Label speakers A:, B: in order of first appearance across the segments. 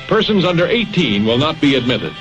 A: Persons under 18 will not be admitted.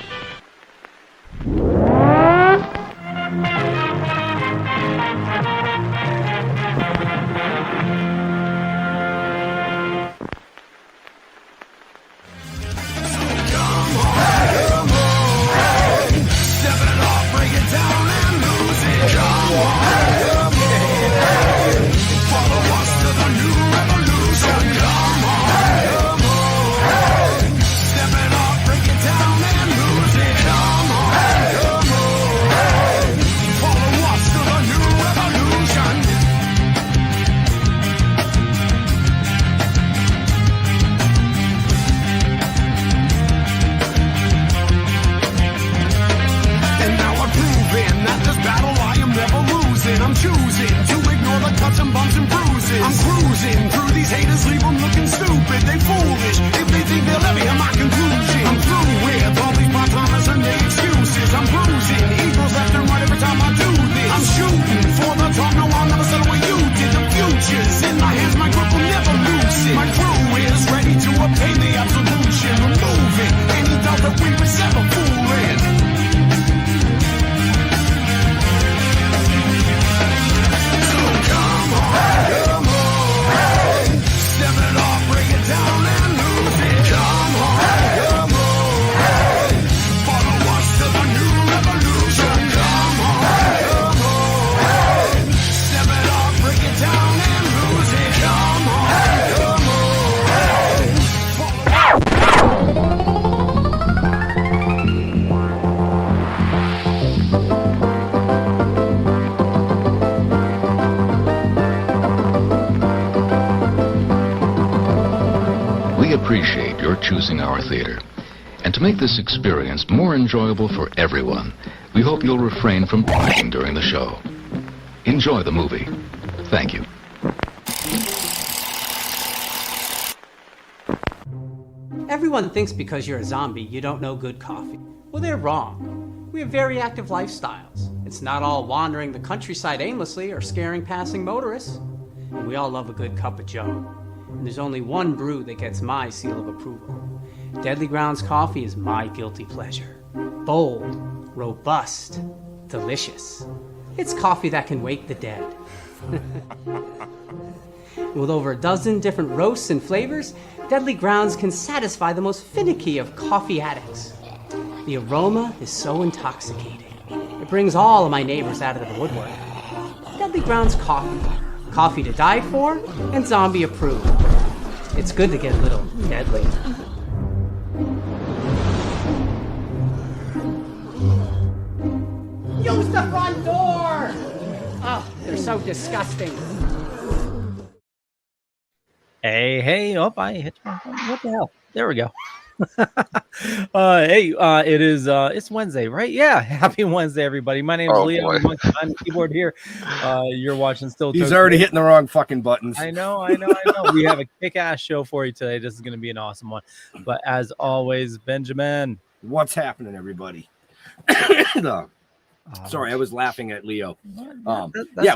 B: Appreciate your choosing our theater. And to make this experience more enjoyable for everyone, we hope you'll refrain from talking during the show. Enjoy the movie. Thank you.
C: Everyone thinks because you're a zombie, you don't know good coffee. Well, they're wrong. We have very active lifestyles. It's not all wandering the countryside aimlessly or scaring passing motorists. And we all love a good cup of joe. And there's only one brew that gets my seal of approval. Deadly Grounds coffee is my guilty pleasure. Bold, robust, delicious. It's coffee that can wake the dead. With over a dozen different roasts and flavors, Deadly Grounds can satisfy the most finicky of coffee addicts. The aroma is so intoxicating. It brings all of my neighbors out of the woodwork. Deadly Grounds coffee. Coffee to die for, and zombie approved. It's good to get a little deadly. Use the front door! Oh, they're so disgusting.
D: Hey, I hit my phone. What the hell? There we go. It's Wednesday, right? Yeah, happy Wednesday, everybody. My name's Leo. I'm on the keyboard here. You're watching Still
E: He's
D: Toking.
E: already hitting the wrong fucking buttons.
D: I know. We have a kick-ass show for you today. This is going to be an awesome one. But as always, Benjamin.
E: What's happening, everybody? No. Sorry, I was laughing at Leo.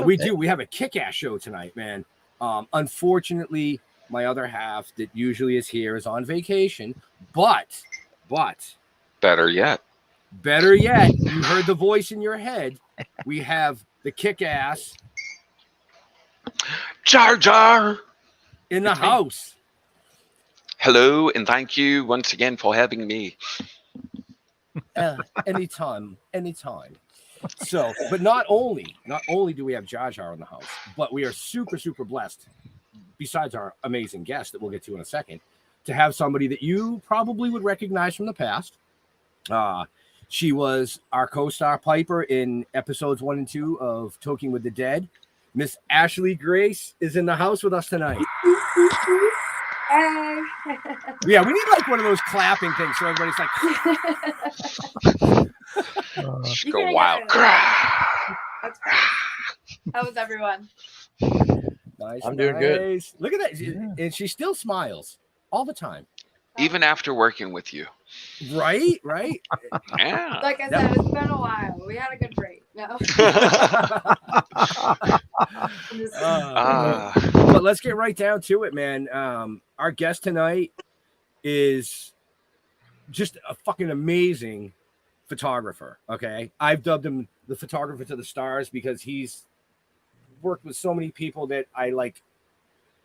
E: We do. We have a kick-ass show tonight, man. Unfortunately, my other half that usually is here is on vacation, but
F: better yet,
E: you heard the voice in your head. We have the kick-ass
F: Jar Jar
E: in the house.
F: Hello, and thank you once again for having me.
E: Anytime. So, but not only do we have Jar Jar in the house, but we are super, super blessed, besides our amazing guest that we'll get to in a second, to have somebody that you probably would recognize from the past. She was our co-star Piper in episodes 1 and 2 of Toking with the Dead. Miss Ashley Grace is in the house with us tonight.
G: Hey.
E: Yeah, we need like one of those clapping things so everybody's like.
F: Go wild.
G: That's great. How was everyone?
E: Nice.
H: I'm doing good.
E: Look at that. Yeah. And she still smiles all the time.
F: Even after working with you.
E: Right?
F: Yeah.
G: Like I said, it's been a while. We had a good break. No.
E: But let's get right down to it, man. Our guest tonight is just a fucking amazing photographer. Okay, I've dubbed him the photographer to the stars because he's worked with so many people that I like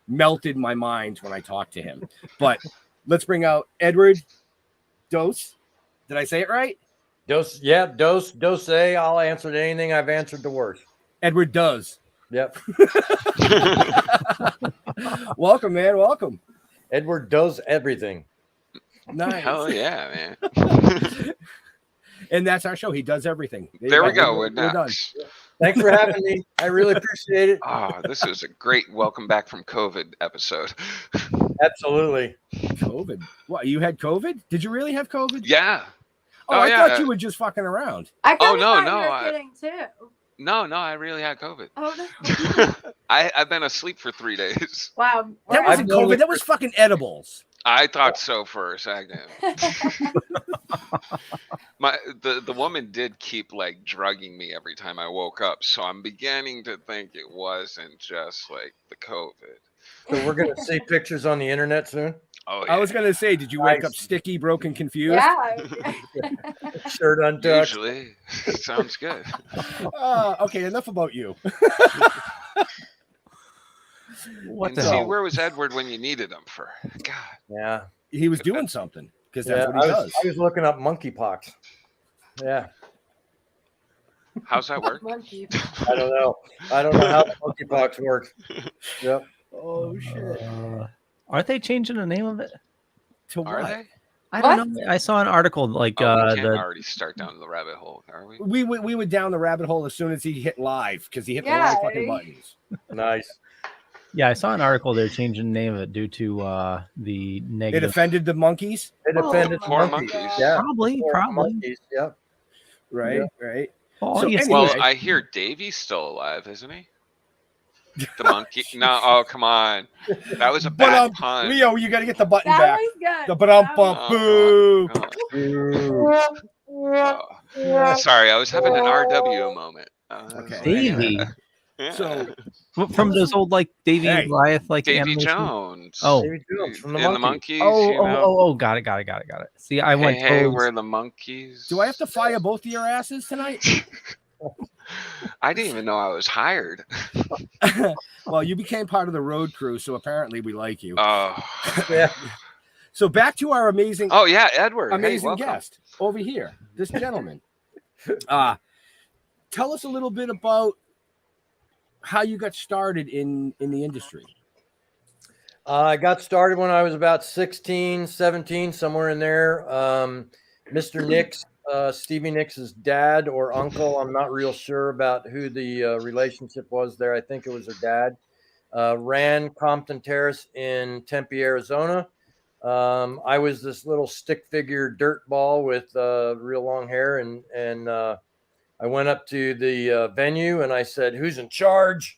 E: melted my mind when I talked to him. But let's bring out Edward Dose. Did I say it right?
H: Dose. I'll answer to anything. I've answered the worst.
E: Edward Does.
H: Yep.
E: Welcome, man. Welcome.
H: Edward does everything.
E: Nice.
F: Hell yeah, man.
E: And that's our show. He does everything.
F: There we go. We're
E: done.
F: done.
H: Thanks for having me. I really appreciate it.
F: Oh, this is a great welcome back from COVID episode.
H: Absolutely.
E: COVID. What? You had COVID? Did you really have COVID?
F: Yeah.
E: Oh, I thought you were just fucking around.
G: I
F: Oh,
G: kinda
F: no,
G: thought
F: no,
G: you were
F: I-
G: kidding too.
F: No, I really had COVID.
G: Oh no.
F: I've been asleep for 3 days.
G: Wow.
E: That wasn't COVID. That was fucking edibles.
F: I thought so for a second. The woman did keep like drugging me every time I woke up, so I'm beginning to think it wasn't just like the COVID.
H: So we're gonna see pictures on the internet soon.
F: Oh yeah.
E: I was gonna say, did you wake up sticky, broken, confused?
G: Yeah.
H: Shirt untucked.
F: Usually. Sounds good.
E: Okay, enough about you.
F: And see, where was Edward when you needed him for? God.
H: Yeah.
E: He was doing something because that's what he does.
H: I was looking up monkeypox. Yeah.
F: How's that work?
G: Monkey.
H: I don't know. I don't know how monkeypox works. Yep.
E: Oh shit.
D: Aren't they changing the name of it?
E: To
F: Are
E: what?
F: they?
D: I don't know. I saw an article like
F: We can't already start down the rabbit hole, are we?
E: We went down the rabbit hole as soon as he hit live because he hit the
G: Yeah,
E: wrong fucking buttons.
H: Nice.
D: Yeah, I saw an article they're changing the name of it due to the
E: It
D: negative.
E: offended the monkeys.
H: It offended
F: Poor
H: monkeys.
F: monkeys.
H: Yeah.
D: Probably.
H: Monkeys. Yep.
E: Right,
H: Yeah.
E: right.
D: Well,
E: So
D: yes,
E: anyway-
F: Well, I hear Davy's still alive, isn't he? The monkey? No, oh come on, that was a bad pun.
E: Leo, you got to get the button
G: That
E: back.
G: was good.
E: The bump boo.
F: Oh. Sorry, I was having an RW moment.
E: Okay.
D: Davy.
F: Yeah.
E: So
D: from those old like Davy
E: Hey,
D: and Goliath like
F: Davy
D: animation?
F: Jones.
D: Oh.
H: Davy Jones from the
F: And the
H: monkeys.
F: monkeys.
D: Oh, got it. See, I went.
F: Hey,
D: toes.
F: we're the monkeys.
E: do I have to fire both of your asses tonight?
F: I didn't even know I was hired.
E: Well, you became part of the road crew, so apparently we like you.
F: Oh.
H: Yeah.
E: So back to our amazing
F: Oh yeah, Edward.
E: amazing
F: welcome.
E: guest over here, this gentleman. Tell us a little bit about how you got started in the industry.
H: I got started when I was about 16, 17, somewhere in there. Mr. Nicks, Stevie Nicks' dad or uncle, I'm not real sure about who the relationship was there. I think it was her dad. Ran Compton Terrace in Tempe, Arizona. I was this little stick figure dirt ball with real long hair, and I went up to the venue and I said, "Who's in charge?"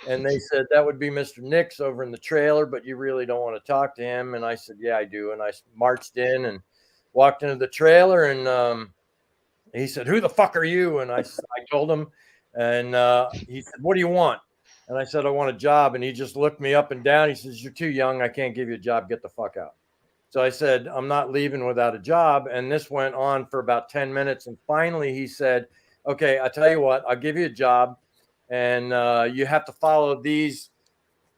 H: And they said, "That would be Mr. Nicks over in the trailer, but you really don't want to talk to him." And I said, "Yeah, I do." And I marched in and walked into the trailer, and he said, "Who the fuck are you?" And I told him, and he said, "What do you want?" And I said, "I want a job." And he just looked me up and down. He says, "You're too young. I can't give you a job. Get the fuck out." So I said, "I'm not leaving without a job." And this went on for about 10 minutes. And finally he said, "Okay, I tell you what, I'll give you a job, and you have to follow these."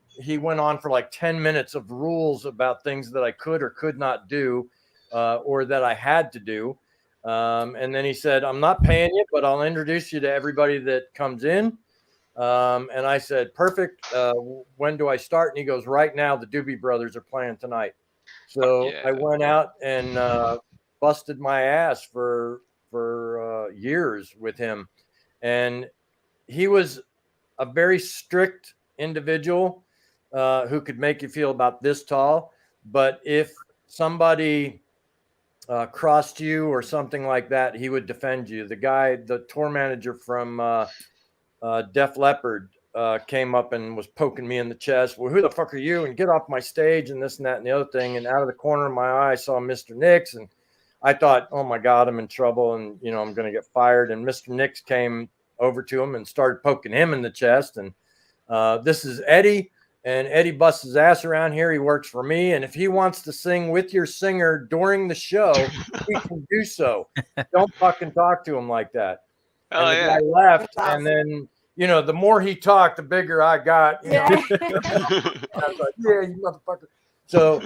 H: He went on for like 10 minutes of rules about things that I could or could not do, or that I had to do. And then he said, "I'm not paying you, but I'll introduce you to everybody that comes in." And I said, "Perfect. When do I start?" And he goes, "Right now. The Doobie Brothers are playing tonight." So
F: Yeah.
H: I went out and busted my ass for years with him. And he was a very strict individual who could make you feel about this tall. But if somebody crossed you or something like that, he would defend you. The guy, the tour manager from Def Leppard, came up and was poking me in the chest. "Well, who the fuck are you? And get off my stage," and this and that and the other thing. And out of the corner of my eye, I saw Mr. Nicks, and I thought, "Oh my God, I'm in trouble, and I'm going to get fired." And Mr. Nicks came over to him and started poking him in the chest. And this is Eddie. and Eddie busts his ass around here. He works for me. And if he wants to sing with your singer during the show, he can do so. Don't fucking talk to him like that.
F: Oh,
H: And the guy left. And then, the more he talked, the bigger I got. I was like, yeah, you motherfucker. So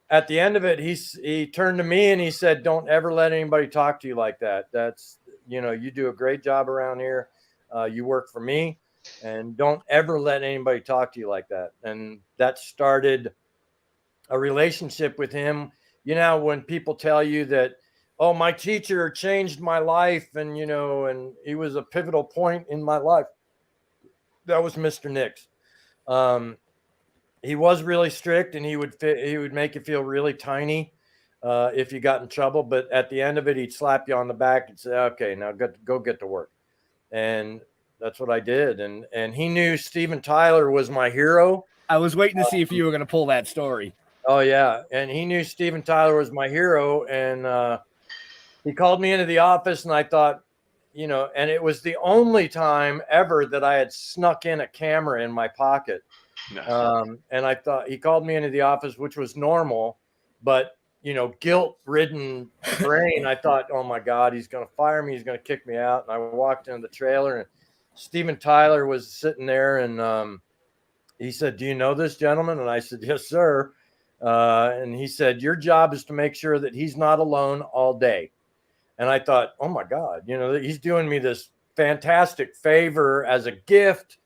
H: at the end of it, he turned to me and he said, don't ever let anybody talk to you like that. That's, you do a great job around here. You work for me. And don't ever let anybody talk to you like that. And that started a relationship with him. When people tell you that, oh, my teacher changed my life, and and he was a pivotal point in my life. That was Mr. Nix. He was really strict, and he would make you feel really tiny if you got in trouble. But at the end of it, he'd slap you on the back and say, okay, now go get to work. And that's what I did. And he knew Steven Tyler was my hero.
E: I was waiting to see if you were going to pull that story.
H: Oh, yeah. And he knew Steven Tyler was my hero. And he called me into the office, and I thought, and it was the only time ever that I had snuck in a camera in my pocket. No. And I thought, he called me into the office, which was normal, but guilt-ridden brain. I thought, oh my God, he's going to fire me. He's going to kick me out. And I walked into the trailer, and Steven Tyler was sitting there, and he said, do you know this gentleman? And I said, yes, sir. And he said, your job is to make sure that he's not alone all day. And I thought, oh my God, he's doing me this fantastic favor as a gift,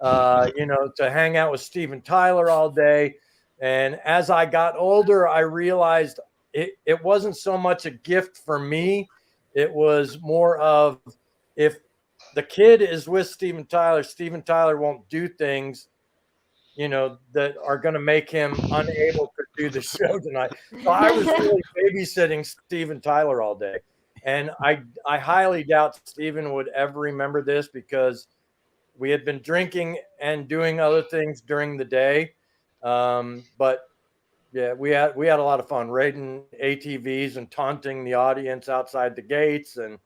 H: to hang out with Steven Tyler all day. And as I got older, I realized it wasn't so much a gift for me. It was more of, if the kid is with Steven Tyler won't do things, that are going to make him unable to do the show tonight. So I was really babysitting Steven Tyler all day. And I highly doubt Steven would ever remember this, because we had been drinking and doing other things during the day. But yeah, we had a lot of fun raiding ATVs and taunting the audience outside the gates. And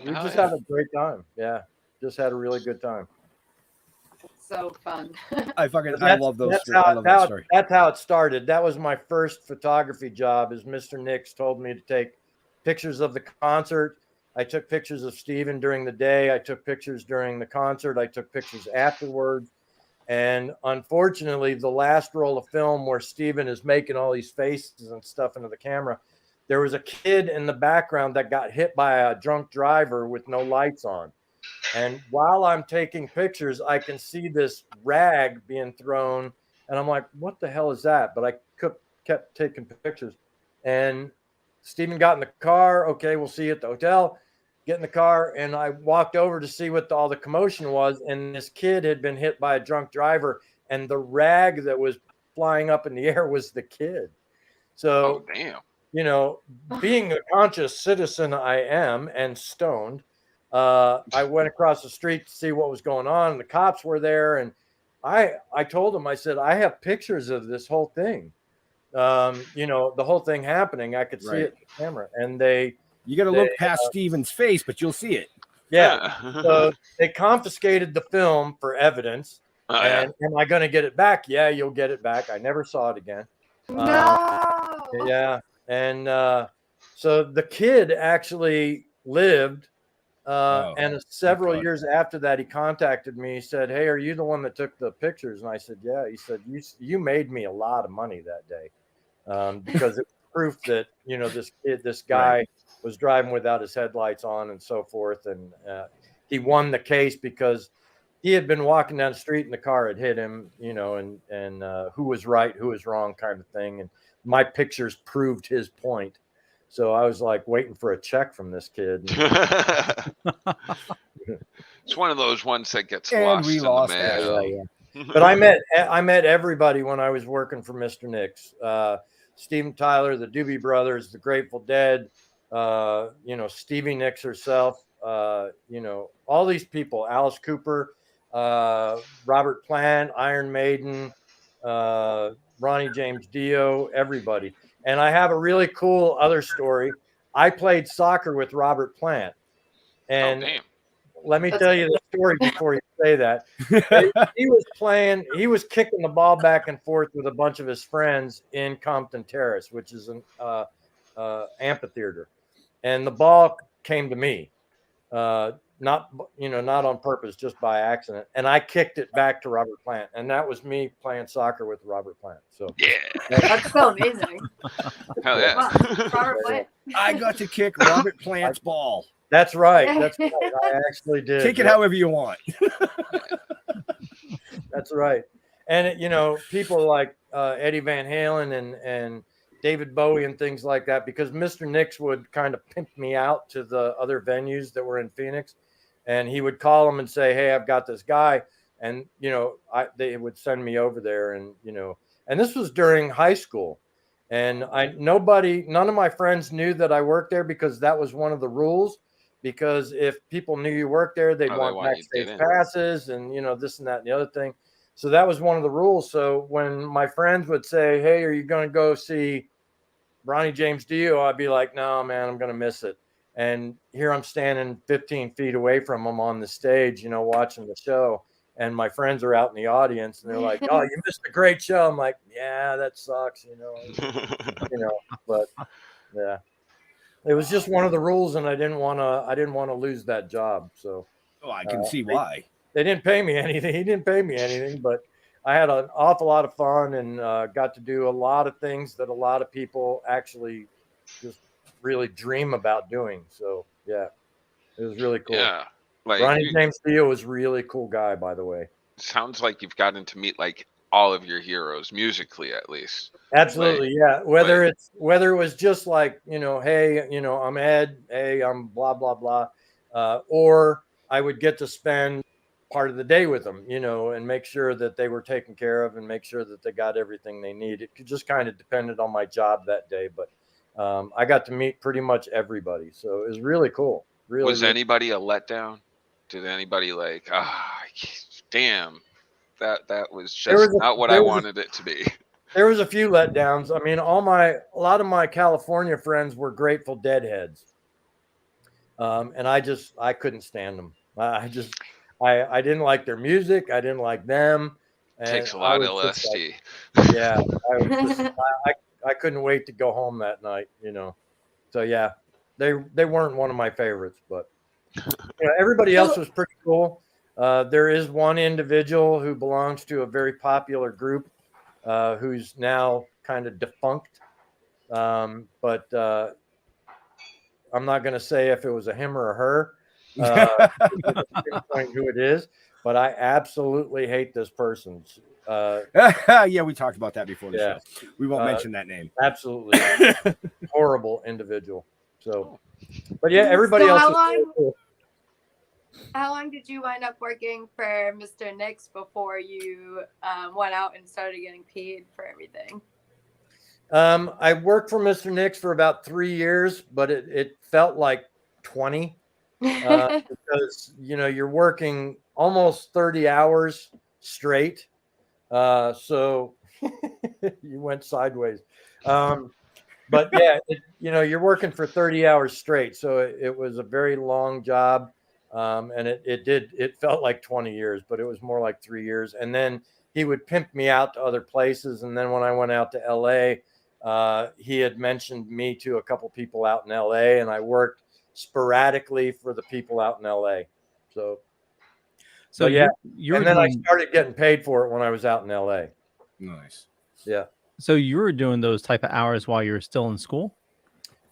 H: we just had a great time. Yeah, just had a really good time.
G: So fun.
E: I love those.
H: That's how it started. That was my first photography job. Is Mr. Nix told me to take pictures of the concert. I took pictures of Steven during the day. I took pictures during the concert. I took pictures afterwards. And unfortunately, the last roll of film where Steven is making all these faces and stuff into the camera, there was a kid in the background that got hit by a drunk driver with no lights on. And while I'm taking pictures, I can see this rag being thrown. And I'm like, what the hell is that? But I kept taking pictures. And Steven got in the car. Okay, we'll see you at the hotel. Get in the car. And I walked over to see what all the commotion was. And this kid had been hit by a drunk driver. And the rag that was flying up in the air was the kid. So, being a conscious citizen I am, and stoned, I went across the street to see what was going on. The cops were there, and I told them, I said, I have pictures of this whole thing. The whole thing happening. I could see it in the camera. And
E: you got to look past Steven's face, but you'll see it.
H: Yeah. So they confiscated the film for evidence. And am I going to get it back? Yeah, you'll get it back. I never saw it again.
G: No.
H: Yeah. And so the kid actually lived. And several years after that, he contacted me. He said, hey, are you the one that took the pictures? And I said, yeah. He said, you made me a lot of money that day, because it was proof that, this guy was driving without his headlights on and so forth. And he won the case because he had been walking down the street and the car had hit him, and who was right, who was wrong kind of thing. And my pictures proved his point. So I was like waiting for a check from this kid.
F: It's one of those ones that gets lost in the mail.
H: Yeah. But I met everybody when I was working for Mr. Nix. Steven Tyler, the Doobie Brothers, the Grateful Dead, Stevie Nicks herself, all these people, Alice Cooper, Robert Plant, Iron Maiden, Ronnie James Dio, everybody. And I have a really cool other story. I played soccer with Robert Plant. And let me tell you the story before you say that. He was kicking the ball back and forth with a bunch of his friends in Compton Terrace, which is an amphitheater. And the ball came to me, not on purpose, just by accident. And I kicked it back to Robert Plant. And that was me playing soccer with Robert Plant. So
F: Yeah.
G: That's so amazing.
F: Hell yeah.
G: Robert Plant.
E: I got to kick Robert Plant's ball.
H: That's right. That's right. I actually did.
E: Kick it however you want.
H: That's right. And people like Eddie Van Halen and David Bowie and things like that, because Mr. Nicks would kind of pimp me out to the other venues that were in Phoenix, and he would call them and say, "Hey, I've got this guy," and they would send me over there, and and this was during high school, and none of my friends knew that I worked there, because that was one of the rules. Because if people knew you worked there, they'd want backstage passes and, this and that and the other thing. So that was one of the rules. So when my friends would say, "Hey, are you going to go see Ronnie James Dio?" I'd be like, "No, man, I'm going to miss it." And here I'm standing 15 feet away from them on the stage, watching the show. And my friends are out in the audience and they're like, "Oh, you missed a great show." I'm like, "Yeah, that sucks," but yeah. It was just one of the rules, and I didn't want to lose that job. So,
E: I can see why.
H: They didn't pay me anything. He didn't pay me anything, but I had an awful lot of fun and got to do a lot of things that a lot of people actually just really dream about doing. So, yeah, it was really cool.
F: Yeah,
H: Ronnie James Dio was a really cool guy, by the way.
F: Sounds like you've gotten to meet all of your heroes musically, at least.
H: Absolutely, yeah. Whether it was just like, hey, I'm Ed, hey, I'm blah blah blah, or I would get to spend part of the day with them, and make sure that they were taken care of and make sure that they got everything they need. It just kind of depended on my job that day, but I got to meet pretty much everybody, so it was really cool.
F: Was anybody a letdown? Did anybody damn? That was just not what I wanted it to be.
H: There was a few letdowns. I mean, a lot of my California friends were Grateful Dead heads, and I couldn't stand them. I didn't like their music. I didn't like them.
F: It takes a lot of LSD.
H: Yeah, I couldn't wait to go home that night. So yeah, they weren't one of my favorites, but everybody else was pretty cool. There is one individual who belongs to a very popular group who's now kind of defunct. But I'm not going to say if it was a him or a her, who it is, but I absolutely hate this person.
E: Yeah, we talked about that before the show. We won't mention that name.
H: Absolutely. Horrible individual. So, but yeah, everybody else is very cool.
G: How long did you wind up working for Mr. Nicks before you went out and started getting paid for everything?
H: I worked for Mr. Nicks for about 3 years, but it felt like 20 because, you're working almost 30 hours straight. So you went sideways. But yeah, you're working for 30 hours straight. So it was a very long job. And it felt like 20 years, but it was more like 3 years. And then he would pimp me out to other places. And then when I went out to LA, he had mentioned me to a couple people out in LA, and I worked sporadically for the people out in LA. So yeah. And then I started getting paid for it when I was out in LA.
E: Nice.
H: Yeah.
D: So you were doing those type of hours while you were still in school?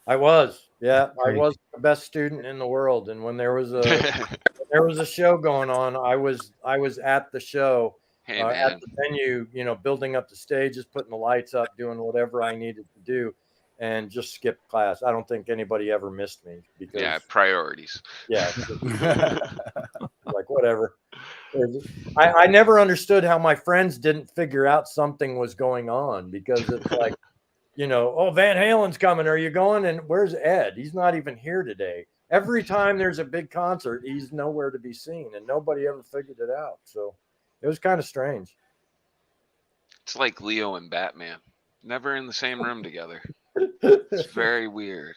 H: I was. Yeah. I was the best student in the world. And when there was a show going on, I was at the show, at the venue, building up the stages, putting the lights up, doing whatever I needed to do, and just skipped class. I don't think anybody ever missed me because
F: priorities.
H: Yeah. Like whatever. I never understood how my friends didn't figure out something was going on, because it's like, oh, Van Halen's coming. Are you going? And where's Ed? He's not even here today. Every time there's a big concert, he's nowhere to be seen, and nobody ever figured it out. So it was kind of strange.
F: It's like Leo and Batman, never in the same room together. It's very weird.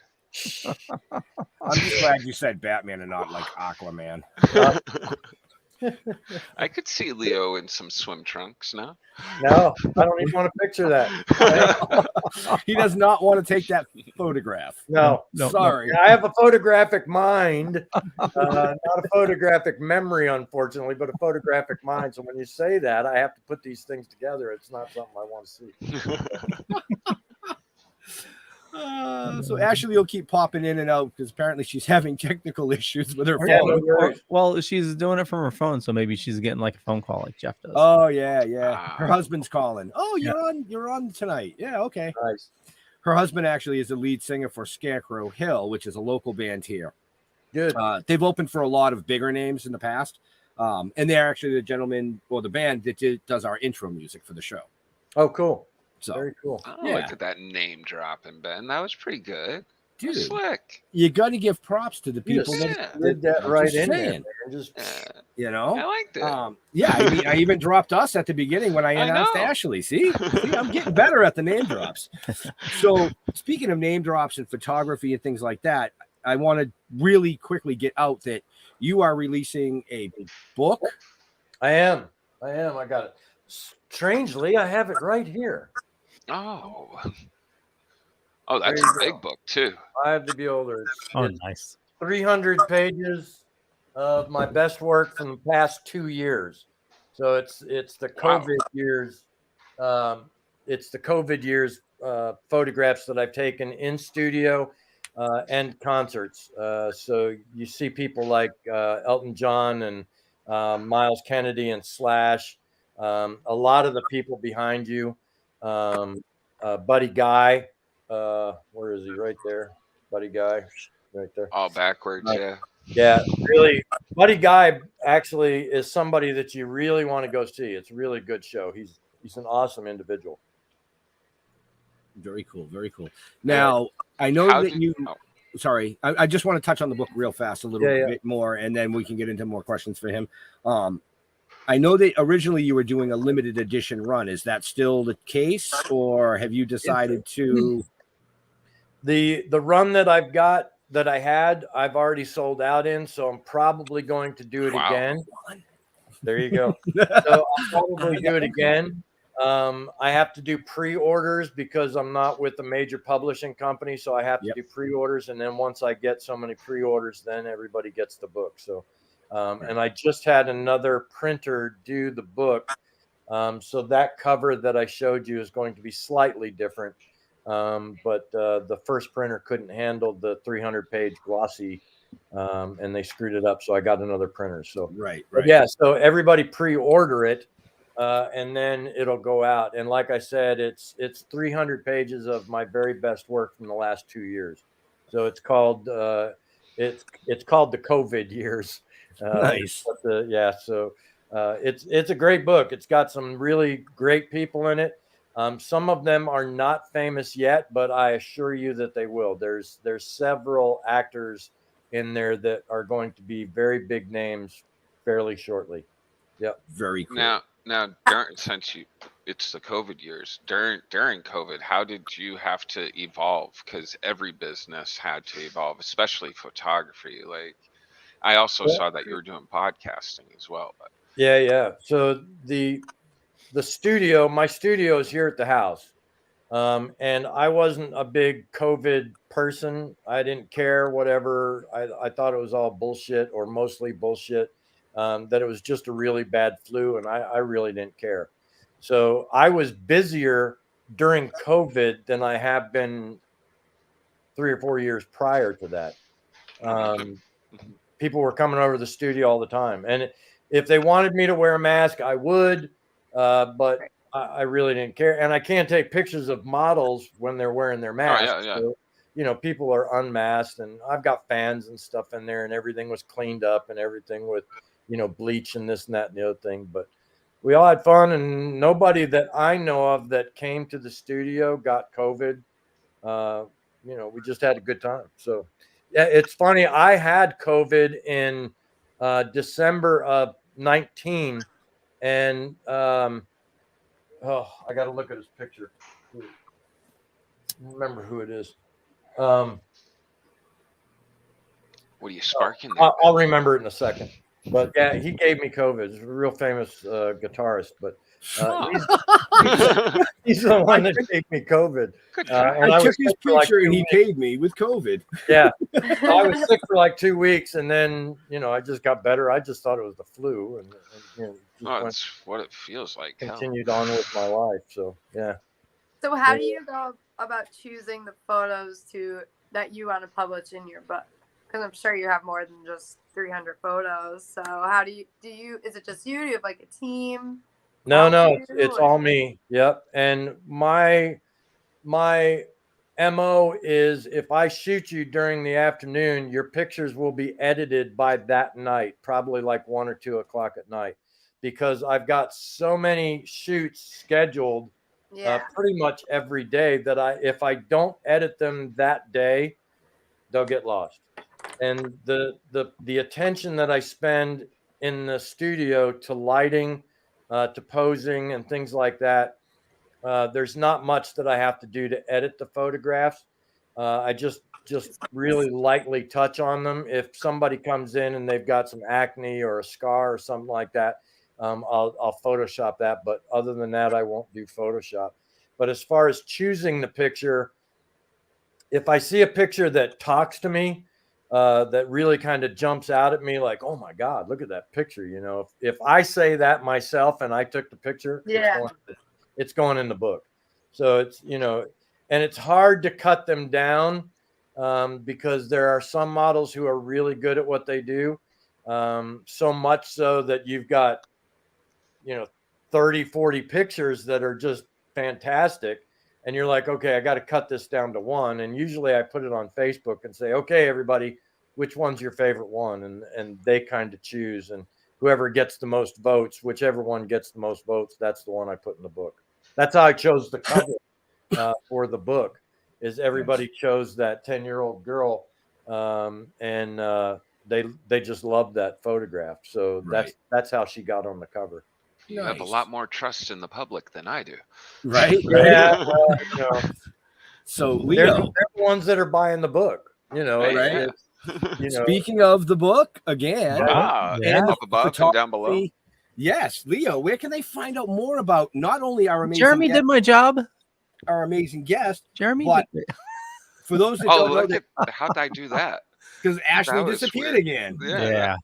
E: I'm just glad you said Batman and not like Aquaman.
F: I could see Leo in some swim trunks now.
H: No, I don't even want to picture that.
E: He does not want to take that photograph.
H: No,
E: sorry.
H: I have a photographic mind, not a photographic memory, unfortunately, but a photographic mind. So when you say that, I have to put these things together. It's not something I want to see.
E: So Ashley will keep popping in and out because apparently she's having technical issues with her
H: Yeah,
E: phone.
D: Well, she's doing it from her phone, so maybe she's getting like a phone call like Jeff does.
E: Oh yeah. Her husband's calling. Oh, you're on tonight. Yeah, okay.
H: Nice.
E: Her husband actually is the lead singer for Scarecrow Hill, which is a local band here.
H: Good.
E: They've opened for a lot of bigger names in the past, and they're actually the gentleman or the band that does our intro music for the show.
H: Oh, cool.
E: So
H: very cool.
F: Oh, look at that name dropping, Ben. That was pretty good.
E: Dude,
F: slick.
E: You got to give props to the people that
H: did that right in there.
E: You know,
F: I liked it.
E: Yeah, I even dropped us at the beginning when I announced Ashley. See, I'm getting better at the name drops. So, speaking of name drops and photography and things like that, I want to really quickly get out that you are releasing a bbook.
H: I am. I got it. Strangely, I have it right here.
F: Oh, that's a big book too.
H: I have the beholder. It's
D: nice.
H: 300 pages of my best work from the past 2 years. So it's the COVID years. It's the COVID years photographs that I've taken in studio and concerts. So you see people like Elton John and Miles Kennedy and Slash. A lot of the people behind you. Buddy Guy, where is he? Right there. Buddy Guy, right there.
F: All backwards, yeah.
H: Yeah, really. Buddy Guy actually is somebody that you really want to go see. It's a really good show. He's an awesome individual.
E: Very cool. Very cool. Now, I know that you. Sorry, I just want to touch on the book real fast a little bit more, and then we can get into more questions for him. I know that originally you were doing a limited edition run. Is that still the case, or have you decided to?
H: The run that I had, I've already sold out in, so I'm probably going to do it again. There you go. So I'll probably do it again. I have to do pre-orders because I'm not with a major publishing company, so I have to do pre-orders, and then once I get so many pre-orders, then everybody gets the book. So. And I just had another printer do the book. So that cover that I showed you is going to be slightly different. But the first printer couldn't handle the 300-page glossy, and they screwed it up. So I got another printer. So
E: right.
H: Yeah. So everybody pre-order it, and then it'll go out. And like I said, it's 300 pages of my very best work from the last 2 years. So it's called it's called the COVID years.
E: Nice.
H: So it's a great book. It's got some really great people in it. Some of them are not famous yet, but I assure you that they will. There's several actors in there that are going to be very big names fairly shortly. Yep.
E: Very cool.
F: Now, since it's the COVID years, during COVID, how did you have to evolve? Because every business had to evolve, especially photography. Like, I also saw that you were doing podcasting as well. But.
H: Yeah. So the studio, my studio is here at the house. And I wasn't a big COVID person. I didn't care, whatever. I thought it was all bullshit or mostly bullshit, that it was just a really bad flu. And I really didn't care. So I was busier during COVID than I have been 3 or 4 years prior to that. People were coming over to the studio all the time. And if they wanted me to wear a mask, I would, but I really didn't care. And I can't take pictures of models when they're wearing their masks.
F: Oh, yeah.
H: So, people are unmasked, and I've got fans and stuff in there, and everything was cleaned up and everything with, bleach and this and that and the other thing. But we all had fun, and nobody that I know of that came to the studio got COVID. We just had a good time. So, yeah, it's funny. I had COVID in December of 19, and I got to look at his picture. Remember who it is.
F: What are you sparking there?
H: I'll remember it in a second. But yeah, he gave me COVID. He's a real famous guitarist, but he's the one that gave me COVID.
E: I took his picture and he paid me with COVID.
H: Yeah, I was sick for like 2 weeks, and then I just got better. I just thought it was the flu, and
F: that's what it feels like.
H: Continued on with my life. So yeah.
G: So how do you go about choosing the photos that you want to publish in your book? Because I'm sure you have more than just 300 photos. So how do you is it just you? Do you have like a team?
H: No, it's all me. Yep. And my MO is if I shoot you during the afternoon, your pictures will be edited by that night, probably like 1 or 2 o'clock at night, because I've got so many shoots scheduled pretty much every day that if I don't edit them that day, they'll get lost. And the attention that I spend in the studio to lighting, to posing and things like that, there's not much that I have to do to edit the photographs. I just really lightly touch on them. If somebody comes in and they've got some acne or a scar or something like that, I'll Photoshop that. But other than that, I won't do Photoshop. But as far as choosing the picture, if I see a picture that talks to me, that really kind of jumps out at me like, oh my God, look at that picture. If I say that myself and I took the picture, it's going in the book. So it's, and it's hard to cut them down because there are some models who are really good at what they do. So much so that you've got, 30, 40 pictures that are just fantastic. And you're like, okay, I got to cut this down to one. And usually I put it on Facebook and say, okay, everybody, which one's your favorite one? And they kind of choose. And whoever gets the most votes, whichever one gets the most votes, that's the one I put in the book. That's how I chose the cover for the book, is everybody chose that 10-year-old girl. And they just loved that photograph. So that's how she got on the cover.
F: You have a lot more trust in the public than I do.
E: Right?
H: Yeah. So
E: Leo,
H: they're the ones that are buying the book,
E: right? Speaking of the book again,
F: and up above and down below.
E: Yes, Leo, where can they find out more about not only our amazing
D: Jeremy did my job,
E: our amazing guest,
D: Jeremy,
E: but for those that don't know
F: how'd I do that?
E: Because Ashley disappeared again.
D: Yeah.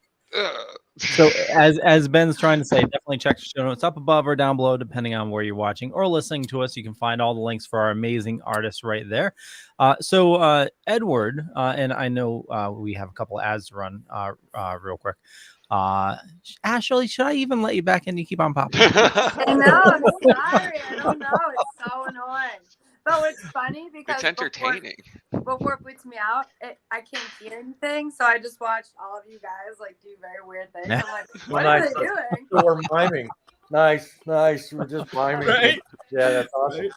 D: So as Ben's trying to say, definitely check the show notes up above or down below, depending on where you're watching or listening to us. You can find all the links for our amazing artists right there. So Edward, and I know we have a couple ads to run real quick. Ashley, should I even let you back in? You keep on popping.
G: I know. I'm sorry. I don't know. It's so annoying. But it's funny because
F: it's entertaining.
G: Before it puts me out, I can't hear anything, so I just watched all of you guys do very weird things. I'm like, what are they doing?
H: We're miming. Nice. We're just miming.
E: Right?
H: Yeah, that's awesome.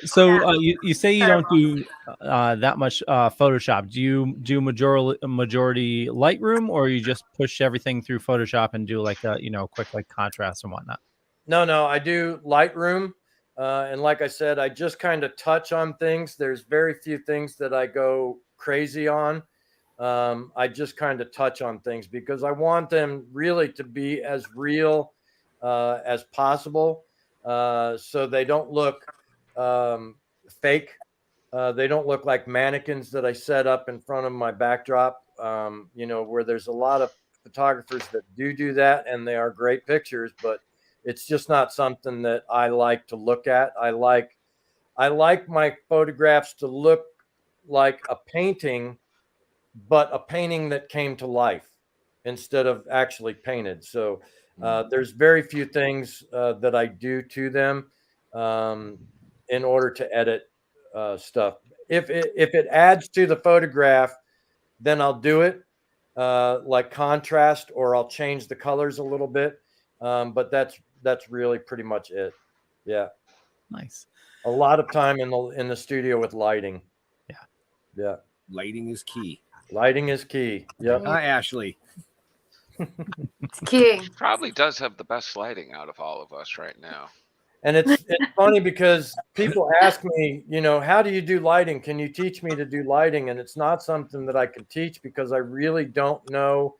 D: So you say you don't do that much Photoshop. Do you do majority Lightroom, or you just push everything through Photoshop and do like a quick contrast and whatnot?
H: No, I do Lightroom. And like I said, I just kind of touch on things. There's very few things that I go crazy on. I just kind of touch on things because I want them really to be as real as possible, so they don't look fake. They don't look like mannequins that I set up in front of my backdrop, where there's a lot of photographers that do that, and they are great pictures, but it's just not something that I like to look at. I like my photographs to look like a painting, but a painting that came to life instead of actually painted. So there's very few things that I do to them in order to edit stuff. If it adds to the photograph, then I'll do it like contrast, or I'll change the colors a little bit. But that's really pretty much it. Yeah.
D: Nice.
H: A lot of time in the studio with lighting. Yeah.
E: Lighting is key.
H: Yep.
E: Hi, Ashley.
G: It's key.
F: Probably does have the best lighting out of all of us right now.
H: And it's funny because people ask me, how do you do lighting? Can you teach me to do lighting? And it's not something that I can teach because I really don't know.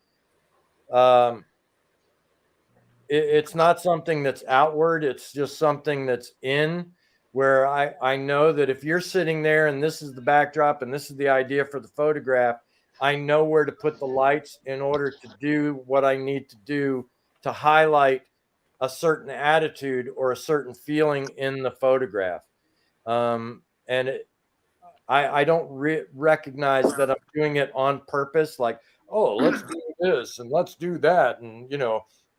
H: It's not something that's outward. It's just something that's in, where I know that if you're sitting there and this is the backdrop and this is the idea for the photograph, I know where to put the lights in order to do what I need to do to highlight a certain attitude or a certain feeling in the photograph. And I don't recognize that I'm doing it on purpose. Like, oh, let's do this and let's do that. And,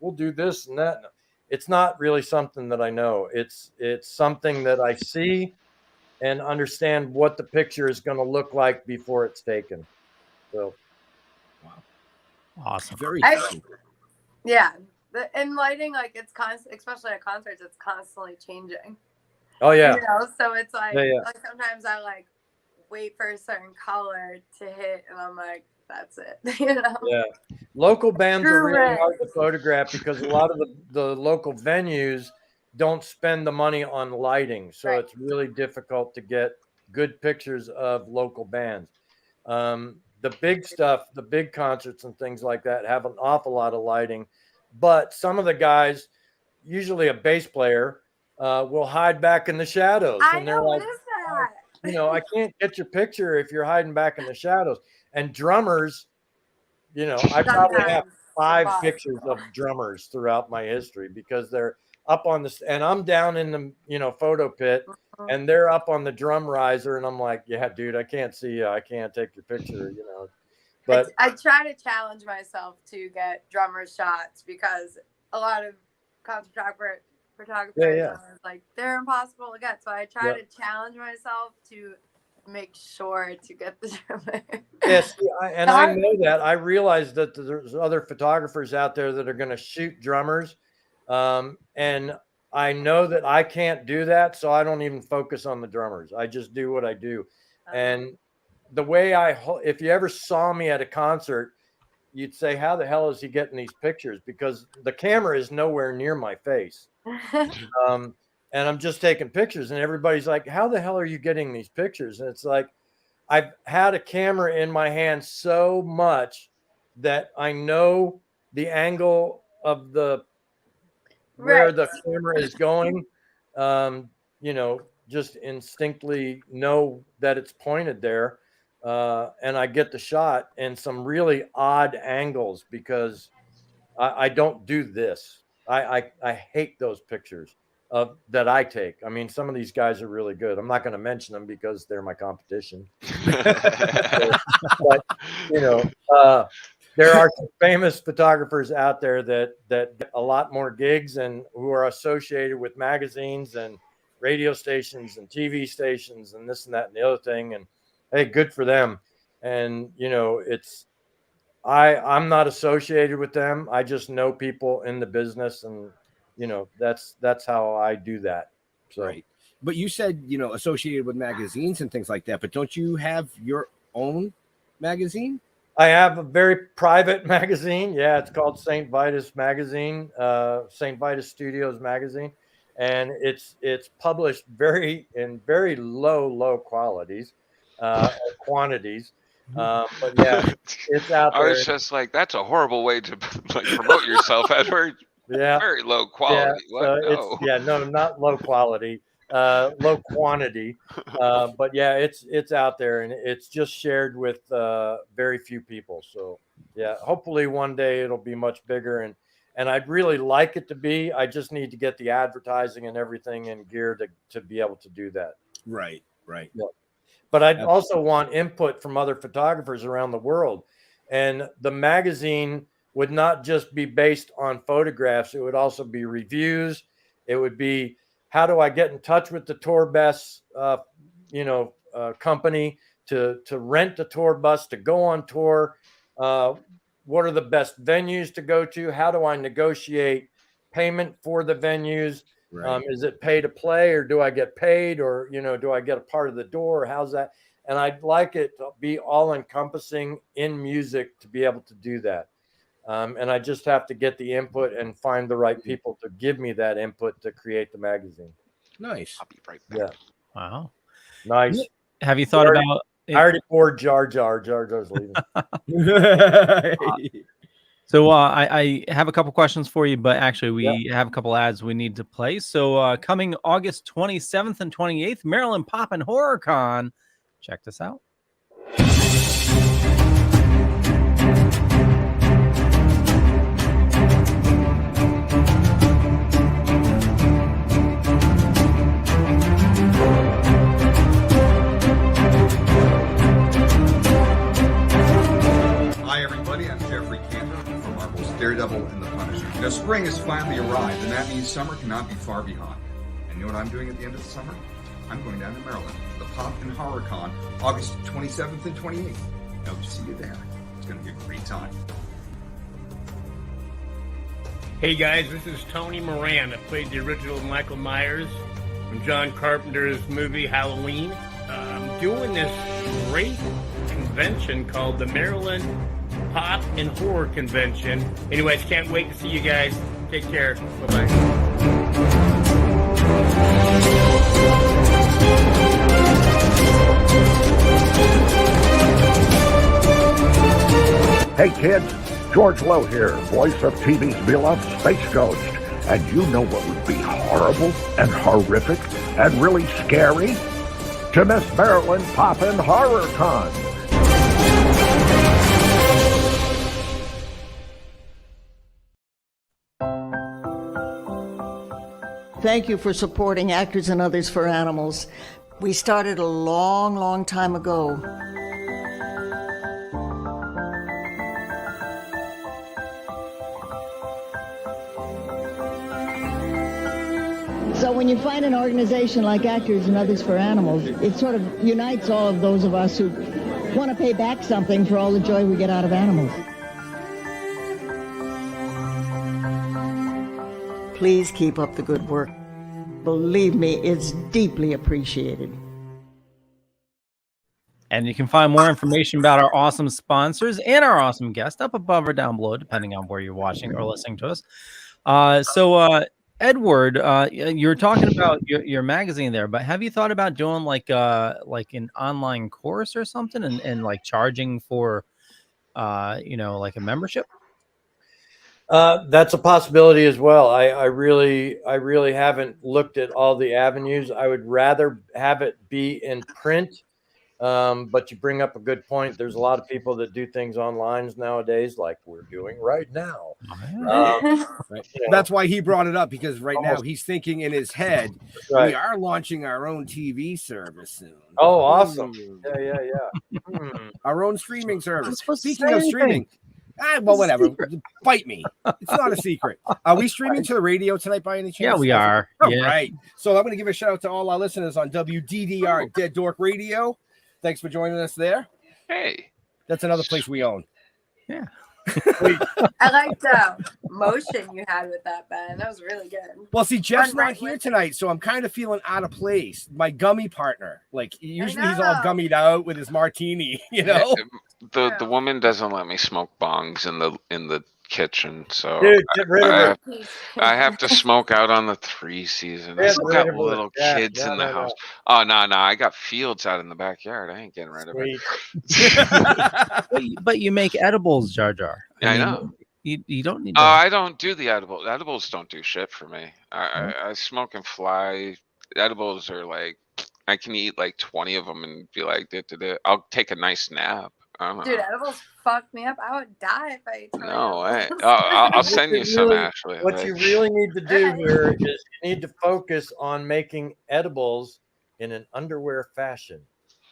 H: we'll do this and that. It's not really something that I know. It's something that I see and understand what the picture is going to look like before it's taken. So,
D: Awesome.
E: Very
G: Yeah. And lighting, like, it's constant, especially at concerts, it's constantly changing.
H: Oh yeah.
G: So it's like,
H: Yeah.
G: like sometimes I like wait for a certain color to hit, and I'm like, that's it.
H: Yeah. Local bands are really hard to photograph because a lot of the local venues don't spend the money on lighting, so it's really difficult to get good pictures of local bands. The big stuff, the big concerts and things like that have an awful lot of lighting, but some of the guys, usually a bass player, will hide back in the shadows.
G: I know, what is that?
H: I can't get your picture if you're hiding back in the shadows. And drummers, I probably have 5 pictures of drummers throughout my history because they're up on the, and I'm down in the, photo pit, and they're up on the drum riser, and I'm like, yeah, dude, I can't see you. I can't take your picture, But
G: I try to challenge myself to get drummer shots because a lot of concert photographers are like, they're impossible to get. So I try to challenge myself to make sure to get the drummer.
H: Yes, I know that. I realize that there's other photographers out there that are going to shoot drummers, and I know that I can't do that, so I don't even focus on the drummers. I just do what I do. And the way if you ever saw me at a concert, you'd say, how the hell is he getting these pictures? Because the camera is nowhere near my face. And I'm just taking pictures, and everybody's like, how the hell are you getting these pictures? And it's like, I've had a camera in my hand so much that I know the angle of where the camera is going, just instinctively know that it's pointed there. And I get the shot and some really odd angles because I don't do this. I hate those pictures that I take. I mean, some of these guys are really good. I'm not going to mention them because they're my competition. But there are some famous photographers out there that get a lot more gigs and who are associated with magazines and radio stations and TV stations and this and that and the other thing. And hey, good for them. And I'm not associated with them. I just know people in the business, and that's how I do that. So.
E: Right. But you said, associated with magazines and things like that, but don't you have your own magazine?
H: I have a very private magazine. Yeah, it's called St. Vitus Magazine, St. Vitus Studios Magazine. And it's published in very low quantities. But yeah, it's out there.
F: I was just like, that's a horrible way to promote yourself, Edward.
H: Yeah.
F: Very low quality.
H: Yeah, no, not low quality, low quantity. But yeah, it's out there, and it's just shared with very few people. So yeah, hopefully one day it'll be much bigger, and I'd really like it to be. I just need to get the advertising and everything in gear to be able to do that.
E: Right.
H: Yeah. But I'd also want input from other photographers around the world. And the magazine would not just be based on photographs. It would also be reviews. It would be, how do I get in touch with the tour bus, company to rent the tour bus, to go on tour? What are the best venues to go to? How do I negotiate payment for the venues? Right. Is it pay to play, or do I get paid, or, do I get a part of the door? How's that? And I'd like it to be all encompassing in music to be able to do that. And I just have to get the input and find the right people to give me that input to create the magazine.
E: Nice.
F: I'll be right back.
H: Yeah.
D: Wow.
H: Nice.
D: Have you thought about?
H: I already poured Jar Jar. Jar Jar's leaving.
D: So I have a couple questions for you, but actually we have a couple ads we need to play. So coming August 27th and 28th, Maryland Pop and Horror Con. Check this out.
I: Daredevil and the Punisher. Spring has finally arrived, and that means summer cannot be far behind. And you know what I'm doing at the end of the summer? I'm going down to Maryland for the Pop and Horror Con, August 27th and 28th. I hope to see you there. It's going to be a great time.
J: Hey guys, this is Tony Moran. I played the original Michael Myers from John Carpenter's movie Halloween. I'm doing this great convention called the Maryland Pop and Horror Convention. Anyways, can't wait to see you guys. Take care. Bye-bye.
K: Hey kids, George Lowe here, voice of TV's beloved Space Ghost. And you know what would be horrible and horrific and really scary? To miss Maryland Pop and Horror Con.
L: Thank you for supporting Actors and Others for Animals. We started a long, long time ago. So when you find an organization like Actors and Others for Animals, it sort of unites all of those of us who want to pay back something for all the joy we get out of animals. Please keep up the good work. Believe me, it's deeply appreciated.
D: And you can find more information about our awesome sponsors and our awesome guest up above or down below, depending on where you're watching or listening to us. Edward, you're talking about your magazine there, but have you thought about doing like an online course or something and like charging for, like a membership?
H: That's a possibility as well. I really haven't looked at all the avenues. I would rather have it be in print. But you bring up a good point. There's a lot of people that do things online nowadays, like we're doing right now.
E: Right. That's why he brought it up, because now he's thinking in his head, we are launching our own TV service soon.
H: Oh, awesome. Yeah.
E: Our own streaming service. Speaking of streaming, well, whatever. Bite me. It's not a secret. Are we streaming to the radio tonight by any chance?
D: Yeah, we are.
E: All right. So I'm going to give a shout out to all our listeners on WDDR Dead Dork Radio. Thanks for joining us there.
F: Hey.
E: That's another place we own.
D: Yeah.
G: I liked the motion you had with that, Ben. That was really good.
E: Well, see, Jeff's not here tonight, so I'm kind of feeling out of place. My gummy partner. Like, usually he's all gummied out with his martini, you know?
F: The woman doesn't let me smoke bongs in the kitchen, so
H: dude, get rid of
F: it. I have to smoke out on the 3 season. I still got little kids in the house. Oh no, I got fields out in the backyard. I ain't getting rid of
D: it. But you make edibles, Jar Jar.
F: I know.
D: You don't need.
F: I don't do the edibles. Edibles don't do shit for me. I smoke and fly. Edibles are like, I can eat like 20 of them and be like, I'll take a nice nap.
G: Dude, edibles fucked me up. I would die if I ate.
F: No way. I'll send you some, Ashley.
H: What you really need to do here is you need to focus on making edibles in an underwear fashion.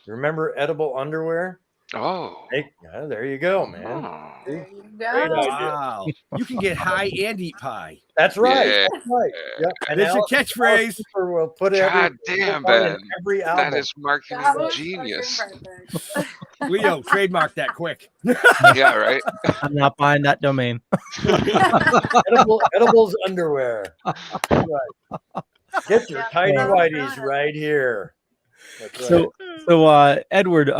H: Remember edible underwear?
F: Oh.
H: There you go, man.
F: Oh.
G: There you
H: Great
G: go.
H: idea.
E: Wow. You can get high and eat pie.
H: That's right.
F: Yeah.
H: That's right. Yep.
E: And it's your catchphrase.
H: We'll put
F: God damn, Ben.
H: every album.
F: That is marketing
G: That was
F: genius.
E: Leo, trademark that quick.
F: Yeah, right.
D: I'm not buying that domain.
H: Edibles underwear. Right. Get your tidy whities right here. That's right.
D: So Edward,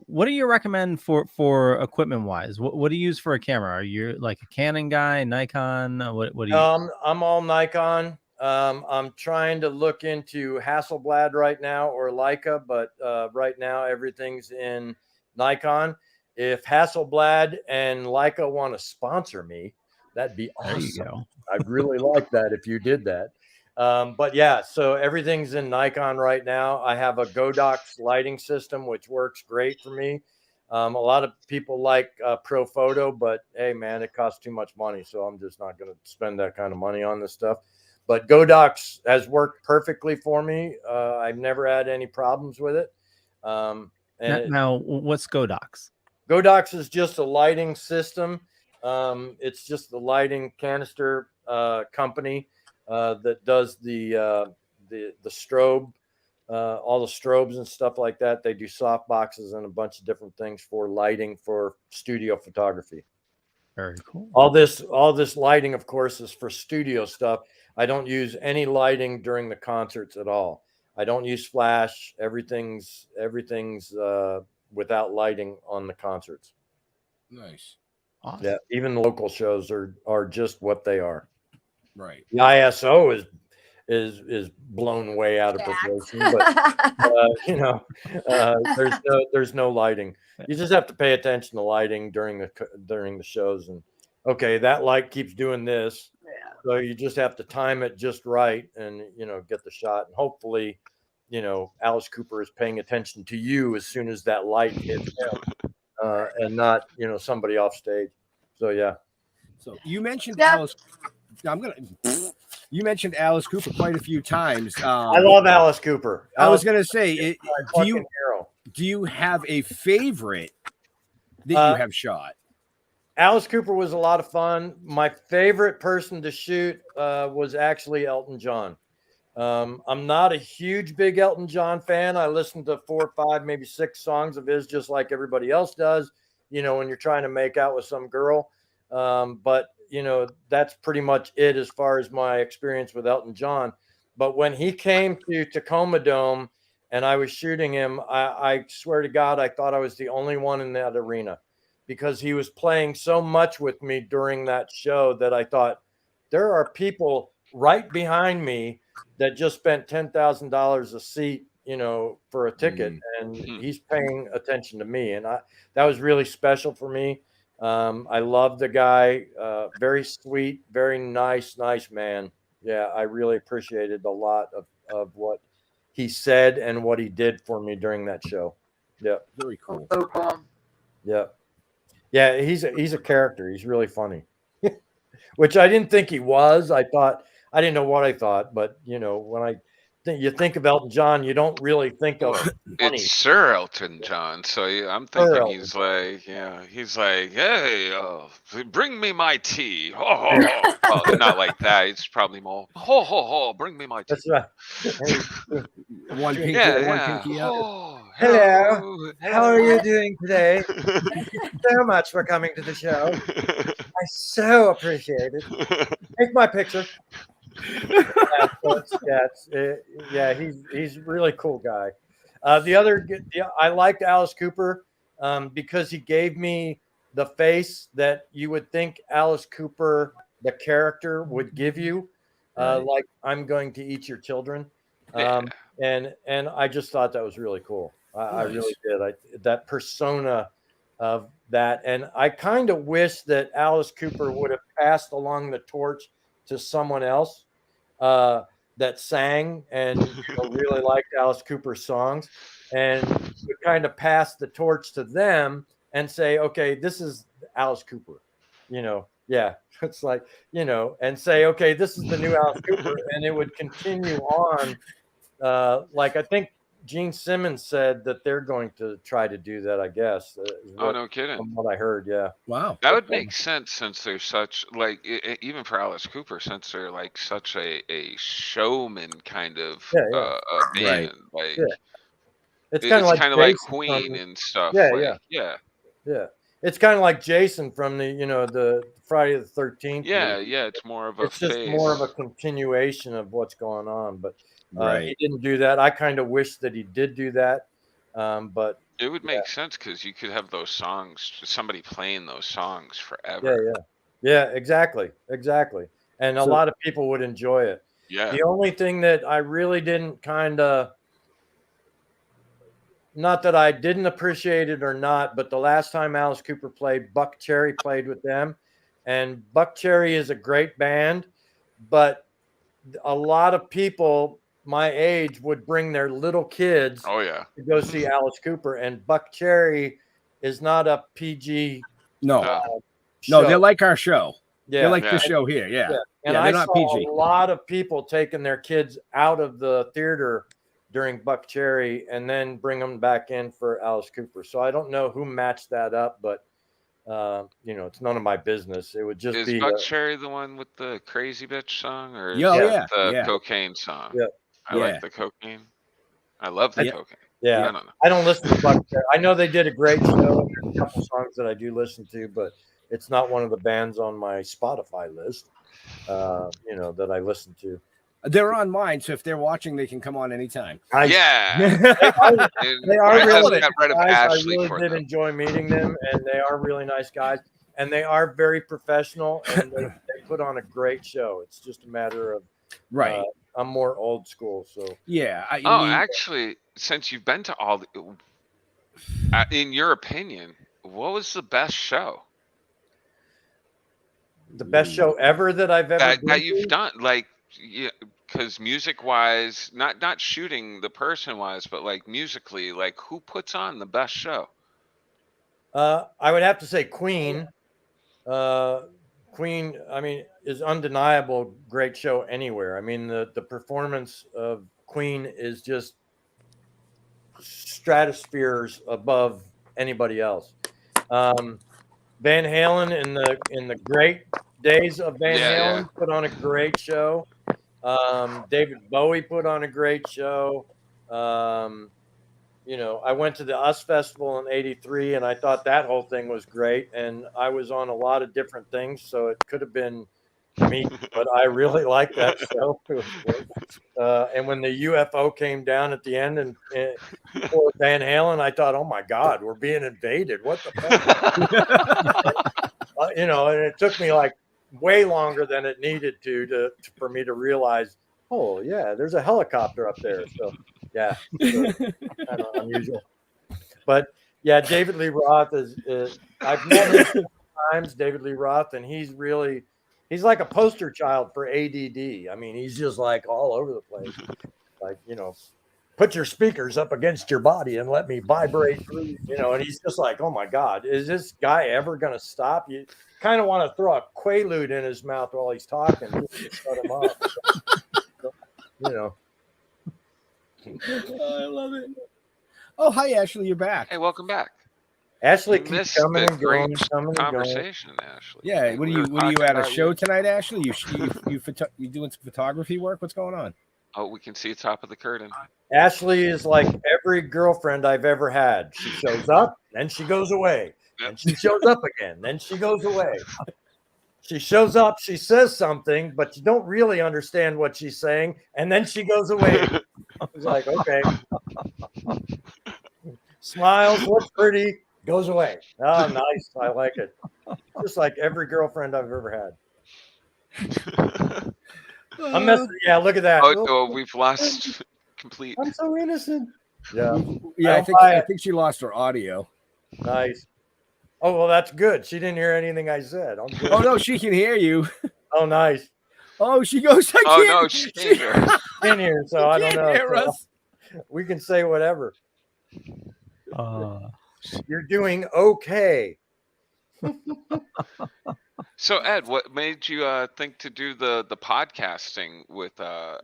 D: what do you recommend for equipment wise? What do you use for a camera? Are you like a Canon guy, Nikon? What do you?
H: I'm all Nikon. I'm trying to look into Hasselblad right now or Leica, but right now everything's in Nikon. If Hasselblad and Leica want to sponsor me, that'd be awesome.
D: There you go.
H: I'd really like that if you did that. But yeah, so everything's in Nikon right now. I have a Godox lighting system, which works great for me. A lot of people like Pro Photo, but hey, man, it costs too much money. So I'm just not going to spend that kind of money on this stuff. But Godox has worked perfectly for me. I've never had any problems with it.
D: Now, what's Godox?
H: Godox is just a lighting system. It's just the lighting canister company that does the strobe, all the strobes and stuff like that. They do soft boxes and a bunch of different things for lighting for studio photography.
D: Very cool.
H: All this lighting, of course, is for studio stuff. I don't use any lighting during the concerts at all. I don't use flash. Everything's without lighting on the concerts.
E: Nice.
D: Awesome.
H: Yeah, even the local shows are just what they are.
E: Right.
H: The ISO is blown way out of proportion, but there's no lighting. You just have to pay attention to lighting during the shows, and okay, that light keeps doing this.
G: Yeah.
H: So you just have to time it just right and, get the shot. And hopefully, Alice Cooper is paying attention to you as soon as that light hits him and not, somebody off stage. So, yeah.
E: So you mentioned Alice. You mentioned Alice Cooper quite a few times.
H: I love Alice Cooper.
E: I was going to say,
H: do
E: you have a favorite that you have shot?
H: Alice Cooper was a lot of fun. My favorite person to shoot was actually Elton John. I'm not a huge big Elton John fan. I listen to 4, 5, maybe 6 songs of his, just like everybody else does, when you're trying to make out with some girl. But that's pretty much it as far as my experience with Elton John. But when he came to Tacoma Dome and I was shooting him, I swear to God, I thought I was the only one in that arena, because he was playing so much with me during that show that I thought, there are people right behind me that just spent $10,000 a seat, for a ticket, and he's paying attention to me. And that was really special for me. I love the guy, very sweet, very nice man. Yeah, I really appreciated a lot of what he said and what he did for me during that show. Yeah.
E: Very cool.
G: So cool.
H: Yeah. Yeah, he's a character. He's really funny, which I didn't think he was. I didn't know what I thought, but when you think of Elton John, you don't really think of funny.
F: It's Sir Elton John, so I'm thinking he's like, hey, bring me my tea. Ho, ho, ho. Well, not like that. It's probably more, ho, ho, ho, bring me my tea.
H: That's right.
E: One pinky, one pinky up.
F: Oh,
H: hello. How are you doing today? Thank you so much for coming to the show. I so appreciate it. Take my picture. He's a really cool guy. I liked Alice Cooper because he gave me the face that you would think Alice Cooper, the character, would give you, like, I'm going to eat your children. And I just thought that was really cool. I really did. That persona of that, and I kind of wish that Alice Cooper would have passed along the torch to someone else that sang and really liked Alice Cooper's songs, and would kind of pass the torch to them and say, okay, this is Alice Cooper, it's like, and say, okay, this is the new Alice Cooper, and it would continue on. Like, I think Gene Simmons said that they're going to try to do that, I guess.
F: No kidding.
H: From what I heard, yeah.
E: Wow.
F: That would make sense, since they're such, like, even for Alice Cooper, since they're like such a showman kind of band.
E: Right.
F: Like,
H: it's
F: kind of like
H: Jason
F: Queen and stuff.
H: Yeah. It's kind of like Jason from the Friday the 13th.
F: Yeah. It's more of a.
H: It's just more of a continuation of what's going on, but
E: Right.
H: he didn't do that. I kind of wish that he did do that. But
F: it would make sense because you could have those songs, somebody playing those songs
H: yeah,
F: forever.
H: yeah, exactly. And a
E: So-
H: lot of people would enjoy it.
F: Yeah.
H: The only thing that I really didn't not that I didn't appreciate it or not, but the last time Alice Cooper played, Buck Cherry played with them. And Buck Cherry is a great band, but a lot of people my age would bring their little kids
F: Oh yeah.
H: to go see Alice Cooper. And Buck Cherry is not a PG.
E: No,
F: No.
E: no,
H: show.
E: they're like our show.
H: Yeah.
E: They're like
F: Yeah.
E: this show here. Yeah.
H: And
E: Yeah,
H: I
E: they're not
H: saw
E: PG.
H: a lot of people taking their kids out of the theater during Buck Cherry and then bring them back in for Alice Cooper. So I don't know who matched that up, but it's none of my business. It would just
F: Is
H: be
F: Buck Cherry the one with the Crazy Bitch song, or is
E: Yeah,
F: it
E: yeah,
F: the
E: yeah.
F: cocaine song?
H: Yeah.
F: I
E: Yeah.
F: like the cocaine. I love the
E: Yeah.
F: cocaine.
H: yeah.
F: I don't know.
H: I don't listen to Buck Cherry. I know they did a great show. There's a couple songs that I do listen to, but it's not one of the bands on my Spotify list. That I listen to.
E: They're on mine, so if they're watching, they can come on anytime.
F: Yeah.
H: They are
F: My
H: really
F: husband
H: nice
F: got rid of
H: guys.
F: Ashley
H: I really
F: for
H: did
F: them.
H: enjoy meeting them, and they are really nice guys, and they are very professional, and they put on a great show. It's just a matter of
E: Right.
H: I'm more old school, so
E: Yeah. I
F: Oh,
E: mean,
F: actually, since you've been to all, in your opinion, what was the best show
H: the best show ever that I've ever
F: that
H: been
F: you've
H: to.
F: done? Like, because music wise, not shooting the person wise, but like musically, like who puts on the best show?
H: I would have to say Queen. Queen, I mean, is undeniable. Great show anywhere. I mean, the performance of Queen is just stratospheres above anybody else. Van Halen in the great days of Van Halen put on a great show. David Bowie put on a great show. I went to the US Festival in '83, and I thought that whole thing was great. And I was on a lot of different things, so it could have been me, but I really liked that show. It was great. And when the UFO came down at the end and for Van Halen, I thought, oh my God, we're being invaded. What the fuck? And it took me like way longer than it needed to for me to realize, oh yeah, there's a helicopter up there. So yeah, kind of unusual. But yeah, David Lee Roth is I've met him several times, David Lee Roth, and he's like a poster child for ADD. I mean, he's just like all over the place. Like, put your speakers up against your body and let me vibrate through, and he's just like, oh my God, is this guy ever going to stop? You kind of want to throw a Quaalude in his mouth while he's talking just to shut him up.
E: I love it. Oh, hi, Ashley. You're back.
F: Hey, welcome back.
H: Ashley
F: You
H: keeps
F: missed
H: coming
F: the
H: and going,
F: great
H: coming and going.
F: conversation, Ashley.
E: Yeah. What are
F: We
E: you?
F: were
E: What are you
F: talking
E: at a
F: about
E: show tonight, Ashley? You doing some photography work? What's going on?
F: Oh, we can see the top of the curtain.
H: Ashley is like every girlfriend I've ever had. She shows up, then she goes away. And she shows up again, then she goes away. She shows up, she says something, but you don't really understand what she's saying, and then she goes away. It's like, okay. Smiles, looks pretty, goes away. Oh, nice. I like it. Just like every girlfriend I've ever had. I'm messing. Yeah, look at that.
F: Oh, we've lost complete.
H: I'm so innocent. Yeah.
E: Yeah, I think she lost her audio.
H: Nice. Oh, well, that's good. She didn't hear anything I said. I'm good.
E: Oh no, she can hear you.
H: Oh, nice.
E: Oh, she goes. I
F: Oh
E: can't.
F: no, she can't hear.
H: In here, so I don't know.
E: Hear
H: So
E: us.
H: we can say whatever. You're doing okay.
F: So Ed, what made you think to do the podcasting with there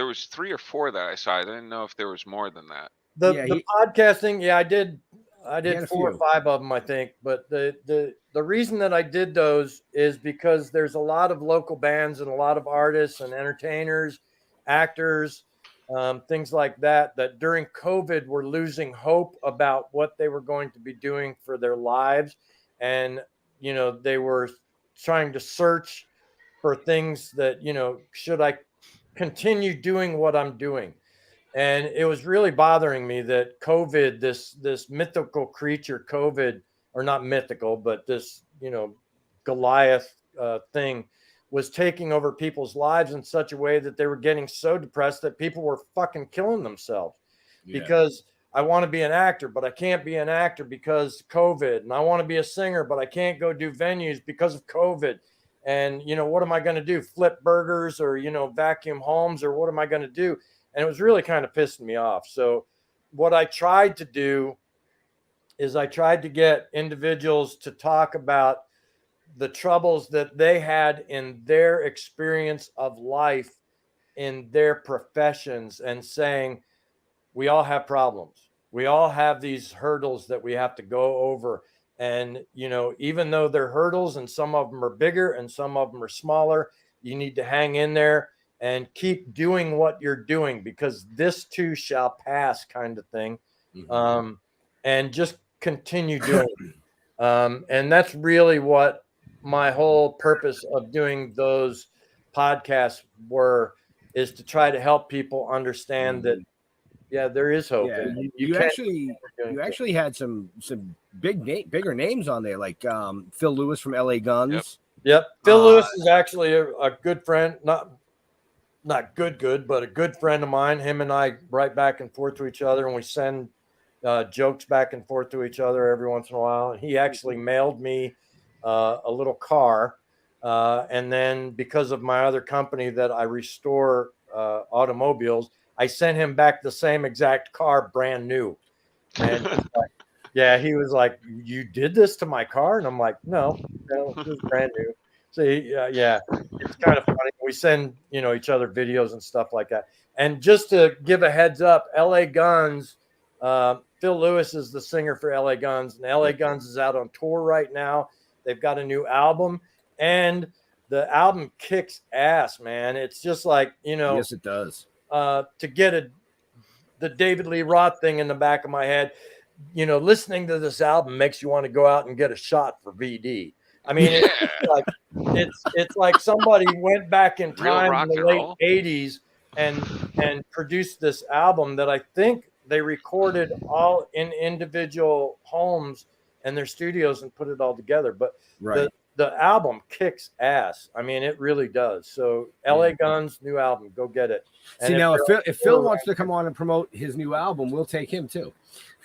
F: was 3 or 4 that I saw. I didn't know if there was more than that.
H: The podcasting, yeah, I did
E: had a
H: 4 or
E: few.
H: 5 of them, I think. But the reason that I did those is because there's a lot of local bands and a lot of artists and entertainers, actors, things like that during COVID were losing hope about what they were going to be doing for their lives. And, they were trying to search for things that, should I continue doing what I'm doing? And it was really bothering me that COVID, this mythical creature, COVID, or not mythical, but this, Goliath thing was taking over people's lives in such a way that they were getting so depressed that people were fucking killing themselves because I want to be an actor, but I can't be an actor because COVID. And I want to be a singer, but I can't go do venues because of COVID. And, what am I going to do? Flip burgers or, vacuum homes, or what am I going to do? And it was really kind of pissing me off. So what I tried to do is I tried to get individuals to talk about the troubles that they had in their experience of life in their professions, and saying, we all have problems. We all have these hurdles that we have to go over. And, even though they're hurdles and some of them are bigger and some of them are smaller, you need to hang in there and keep doing what you're doing, because this too shall pass, kind of thing. And just continue doing it. And that's really what my whole purpose of doing those podcasts is to try to help people understand that, there is hope.
E: Yeah.
H: And
E: You actually had some bigger names on there, like Phil Lewis from LA Guns.
H: Yep. Phil Lewis is actually a good friend, not good, but a good friend of mine. Him and I write back and forth to each other, and we send jokes back and forth to each other every once in a while. And he actually mailed me a little car. And then because of my other company that I restore automobiles, I sent him back the same exact car, brand new. And he was like, you did this to my car? And I'm like, no, it was brand new. So it's kind of funny. We send, each other videos and stuff like that. And just to give a heads up, LA Guns, Phil Lewis is the singer for LA Guns, and LA Guns is out on tour right now. They've got a new album, and the album kicks ass, man. It's just like,
E: Yes, it does.
H: To get the David Lee Roth thing in the back of my head, listening to this album makes you want to go out and get a shot for VD. I mean, it's like somebody went back in time in the late 80s and produced this album that I think they recorded all in individual homes and their studios and put it all together. But the album kicks ass. I mean, it really does. So LA Guns, new album, go get it. And
E: See, now if Phil wants to come on and promote his new album, we'll take him too.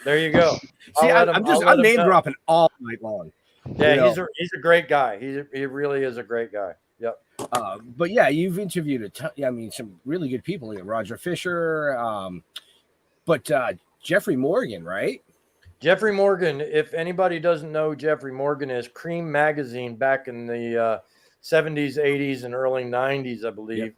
H: There you go.
E: See, I'm name dropping all night long.
H: Yeah, he's a great guy. He really is a great guy. Yep.
E: But yeah, you've interviewed some really good people here. Roger Fisher, but Jeffrey Morgan, right?
H: Jeffrey Morgan. If anybody doesn't know who Jeffrey Morgan is, Cream Magazine back in the 70s, 80s, and early 90s, I believe.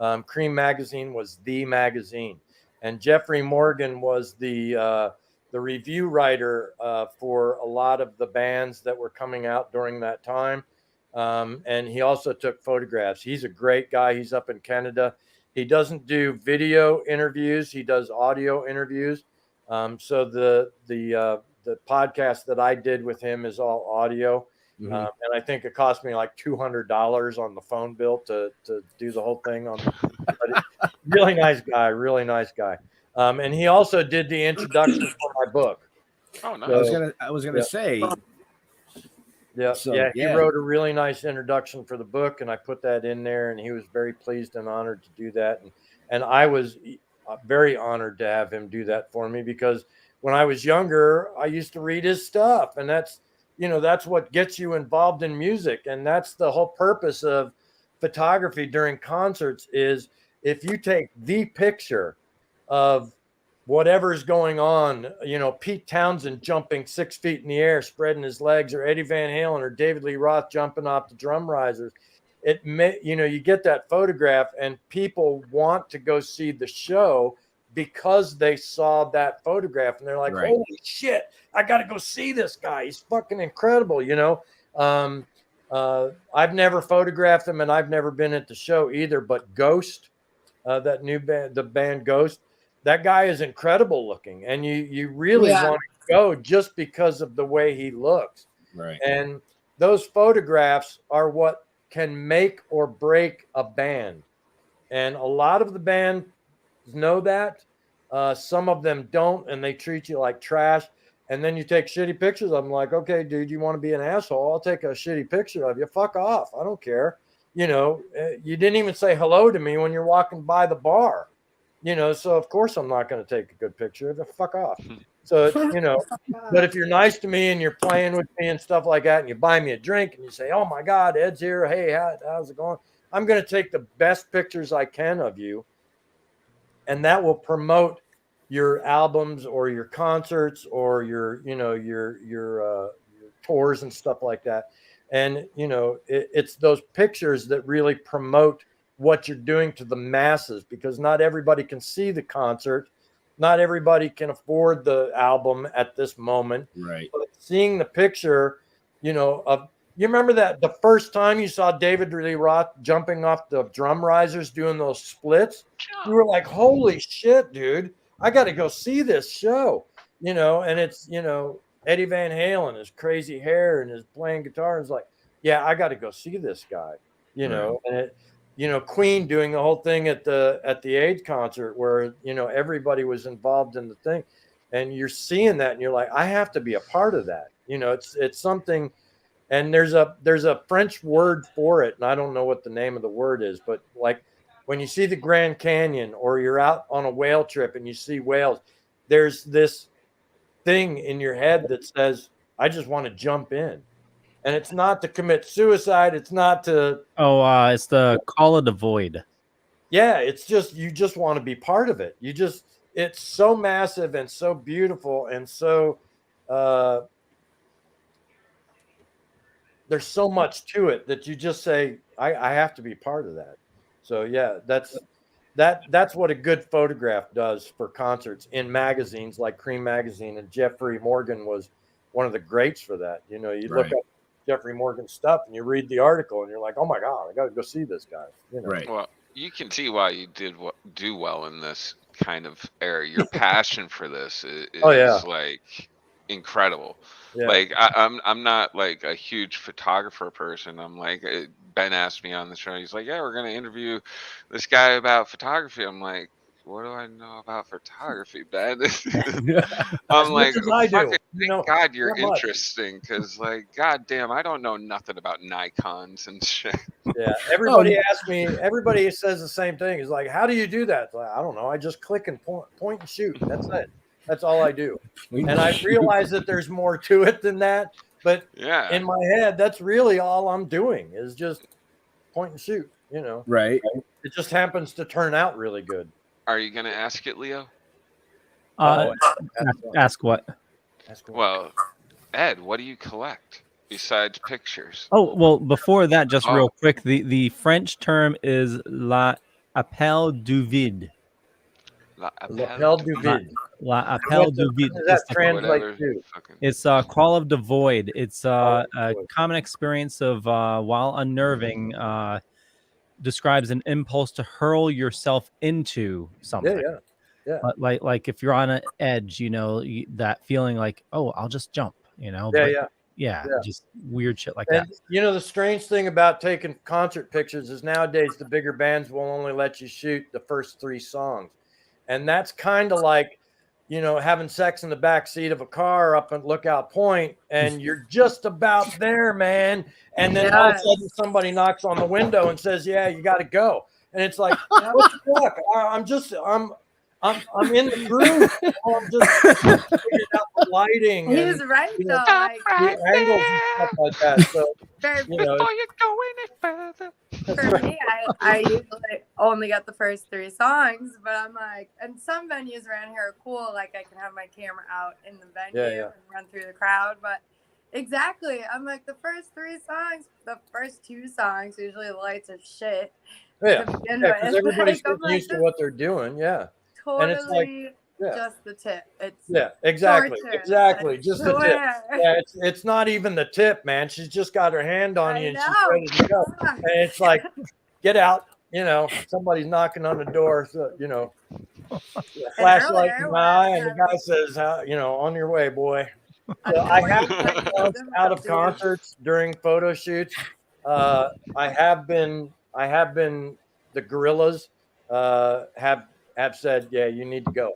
H: Yep. Cream Magazine was the magazine, and Jeffrey Morgan was the review writer for a lot of the bands that were coming out during that time. And he also took photographs. He's a great guy. He's up in Canada. He doesn't do video interviews. He does audio interviews. So the podcast that I did with him is all audio. And I think it cost me like $200 on the phone bill to do the whole thing. Really nice guy. And he also did the introduction for my book.
F: Oh, nice.
H: So,
E: I was gonna say.
H: Yeah, he wrote a really nice introduction for the book, and I put that in there, and he was very pleased and honored to do that. And I was very honored to have him do that for me, because when I was younger, I used to read his stuff, and that's what gets you involved in music. And that's the whole purpose of photography during concerts, is if you take the picture of whatever's going on, Pete Townsend jumping 6 feet in the air, spreading his legs, or Eddie Van Halen or David Lee Roth jumping off the drum risers, you get that photograph, and people want to go see the show because they saw that photograph, and they're like, holy shit, I got to go see this guy. He's fucking incredible. I've never photographed him, and I've never been at the show either, but Ghost, that new band, the band Ghost, that guy is incredible looking, and you really want to go just because of the way he looks.
E: Right.
H: And those photographs are what can make or break a band. And a lot of the bands know that, Some of them don't, and they treat you like trash. And then you take shitty pictures. I'm like, okay, dude, you want to be an asshole? I'll take a shitty picture of you. Fuck off. I don't care. You know, you didn't even say hello to me when you're walking by the bar. You know, so of course I'm not going to take a good picture of you. Fuck off. So, you know, but if you're nice to me and you're playing with me and stuff like that, and you buy me a drink and you say, oh my God, Ed's here. Hey, how's it going? I'm going to take the best pictures I can of you. And that will promote your albums or your concerts or your, you know, your tours and stuff like that. And, you know, it's those pictures that really promote what you're doing to the masses, because not everybody can see the concert. Not everybody can afford the album at this moment.
E: Right.
H: But seeing the picture, you know, of, you remember that the first time you saw David Lee Roth jumping off the drum risers doing those splits, you were like, holy shit, dude, I got to go see this show, you know. And it's, you know, Eddie Van Halen, his crazy hair and his playing guitar. And it's like, yeah, I got to go see this guy, you know. And it, you know, Queen doing the whole thing at the AIDS concert where, you know, everybody was involved in the thing, and you're seeing that and you're like, I have to be a part of that. You know, it's something. And there's a French word for it, and I don't know what the name of the word is, but like when you see the Grand Canyon or you're out on a whale trip and you see whales, there's this thing in your head that says, I just want to jump in. And it's not to commit suicide. It's not to.
D: It's the Call of the Void.
H: Yeah, it's just, you just want to be part of it. It's so massive and so beautiful and so, there's so much to it that you just say, I have to be part of that. So yeah, that's what a good photograph does for concerts in magazines like Cream Magazine, and Jeffrey Morgan was one of the greats for that. You know, you look up Jeffrey Morgan's stuff and you read the article and you're like, oh my God, I got to go see this guy. You know?
E: Right.
F: Well, you can see why you do well in this kind of area. Your passion for this is like incredible.
H: Yeah.
F: Like I'm not like a huge photographer person. I'm like, Ben asked me on the show. He's like, yeah, we're gonna interview this guy about photography. I'm like, what do I know about photography, Ben? I'm like, fucking thank God you're interesting, because like, God damn, I don't know nothing about Nikons and shit.
H: Yeah, everybody asks me. Everybody says the same thing. Is like, how do you do that? It's like, I don't know. I just click and point and shoot. That's it. That's all I do. And I realize that there's more to it than that. But in my head, that's really all I'm doing is just point and shoot, you know.
E: Right.
H: It just happens to turn out really good.
F: Are you going to ask it, Leo?
D: Ask what?
F: Well, Ed, what do you collect besides pictures?
D: Oh, well, before that, just real quick, the French term is la appel du vide.
H: L'appel du vide.
D: L'appel du vide.
H: What does that translate to?
D: It's call of the void. It's a common experience of while unnerving, describes an impulse to hurl yourself into something.
H: Yeah.
D: Like if you're on an edge, you know, that feeling like, oh, I'll just jump, you know. Yeah, just weird shit like that.
H: You know, the strange thing about taking concert pictures is nowadays the bigger bands will only let you shoot the first 3 songs. And that's kind of like, you know, having sex in the back seat of a car up at Lookout Point, and you're just about there, man. And then all of a sudden somebody knocks on the window and says, yeah, you got to go. And it's like, what the fuck? I'm in the groove. I'm just figuring out the lighting.
G: He's right, though. Like,
H: the angles and stuff like that. So,
F: before you go any further.
G: For me, I usually only get the first 3 songs, but I'm like, and some venues around here are cool. Like I can have my camera out in the venue and run through the crowd. But exactly, I'm like the first 3 songs, the first 2 songs, usually the lights are shit.
H: Yeah, because everybody's used to what they're doing. Yeah.
G: Totally,
H: and it's like,
G: just the tip. It's
H: exactly,
G: torture.
H: just the tip. Yeah, it's not even the tip, man. She's just got her hand on you and she's ready to go. And it's like, get out. You know, somebody's knocking on the door. So, you know, flashlight in my eye, and the guy says, you know, on your way, boy. So I have been out of concerts during photo shoots. I have been. The Gorillas have said, yeah, you need to go.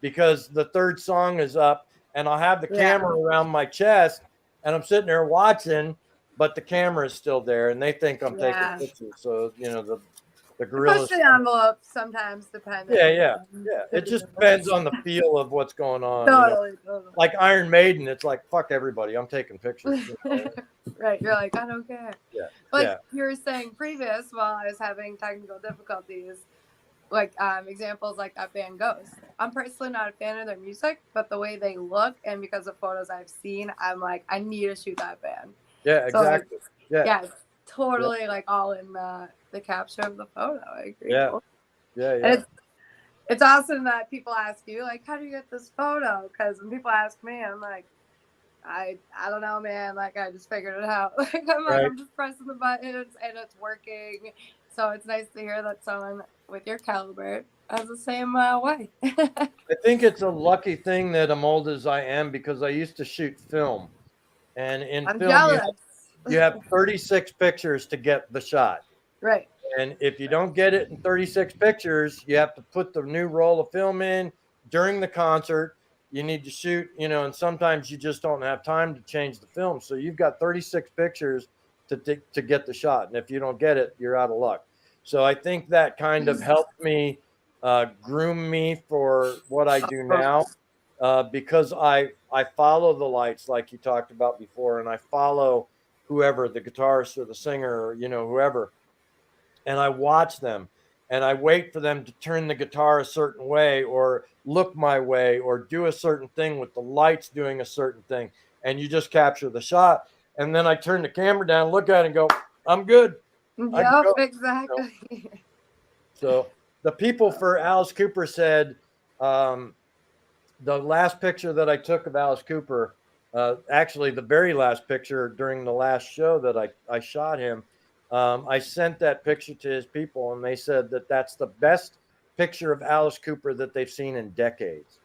H: because the third song is up, and I'll have the camera around my chest, and I'm sitting there watching, but the camera is still there, and they think I'm taking pictures. So the gorillas
G: push the envelope sometimes, depending.
H: Yeah. It just depends on the feel of what's going on.
G: Totally.
H: Like Iron Maiden, it's like, fuck everybody, I'm taking pictures.
G: Right, you're like, I don't care.
H: Yeah.
G: You were saying previous, while I was having technical difficulties, like examples like that band Ghost. I'm personally not a fan of their music, but the way they look and because of photos I've seen, I'm like, I need to shoot that band.
H: Yeah, exactly.
G: So, totally like all in the capture of the photo. I agree.
H: Yeah.
G: It's awesome that people ask you, like, how do you get this photo? Because when people ask me, I'm like, I don't know, man. Like, I just figured it out. I'm just pressing the buttons and it's working. So it's nice to hear that someone with your caliber has the same way.
H: I think it's a lucky thing that I'm old as I am, because I used to shoot film, and in film you have 36 pictures to get the shot.
G: Right.
H: And if you don't get it in 36 pictures, you have to put the new roll of film in during the concert. You need to shoot, and sometimes you just don't have time to change the film. So you've got 36 pictures to get the shot. And if you don't get it, you're out of luck. So I think that kind of helped me groom me for what I do now, because I follow the lights like you talked about before, and I follow whoever, the guitarist or the singer or, whoever. And I watch them, and I wait for them to turn the guitar a certain way or look my way or do a certain thing with the lights doing a certain thing. And you just capture the shot. And then I turn the camera down, look at it and go, I'm good.
G: Yep, exactly.
H: So the people for Alice Cooper said, the last picture that I took of Alice Cooper, actually the very last picture during the last show that I shot him, I sent that picture to his people, and they said that that's the best picture of Alice Cooper that they've seen in decades.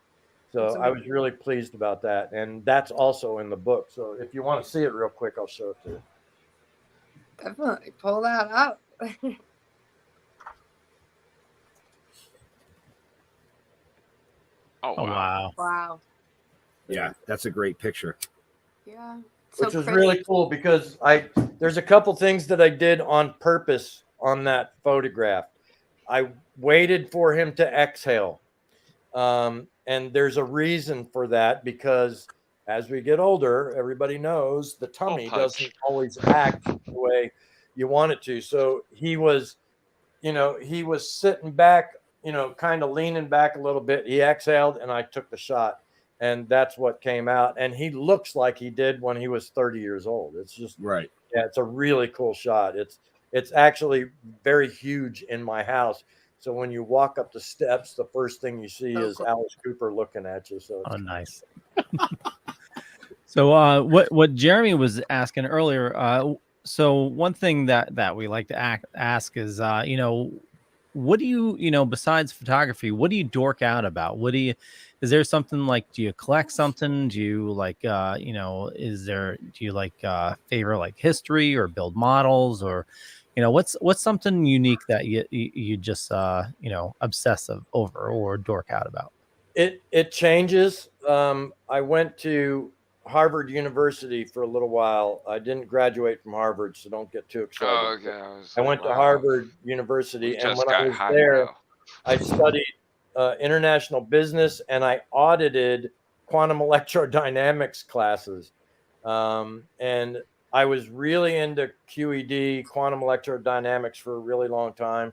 H: So I was really pleased about that. And that's also in the book. So if you want to see it real quick, I'll show it to you.
G: Definitely pull that out. Wow.
E: Yeah, that's a great picture.
G: Yeah.
H: Which was really cool, because there's a couple things that I did on purpose on that photograph. I waited for him to exhale. And there's a reason for that, because as we get older, everybody knows the tummy doesn't always act the way you want it to. So he was sitting back, kind of leaning back a little bit. He exhaled, and I took the shot. And that's what came out. And he looks like he did when he was 30 years old. It's just
E: right.
H: Yeah, it's a really cool shot. It's actually very huge in my house. So when you walk up the steps, the first thing you see is Alice Cooper looking at you. So
D: nice. So what Jeremy was asking earlier. So one thing that we like to ask is, what do you, besides photography, what do you dork out about? Is there something like, do you collect something? Do you like, do you like favor like history or build models, or, what's something unique that you just, obsessive over or dork out about?
H: It changes. I went to Harvard University for a little while. I didn't graduate from Harvard, so don't get too excited. I went to Harvard University, and when I was there, I studied international business, and I audited quantum electrodynamics classes. And I was really into QED, quantum electrodynamics, for a really long time.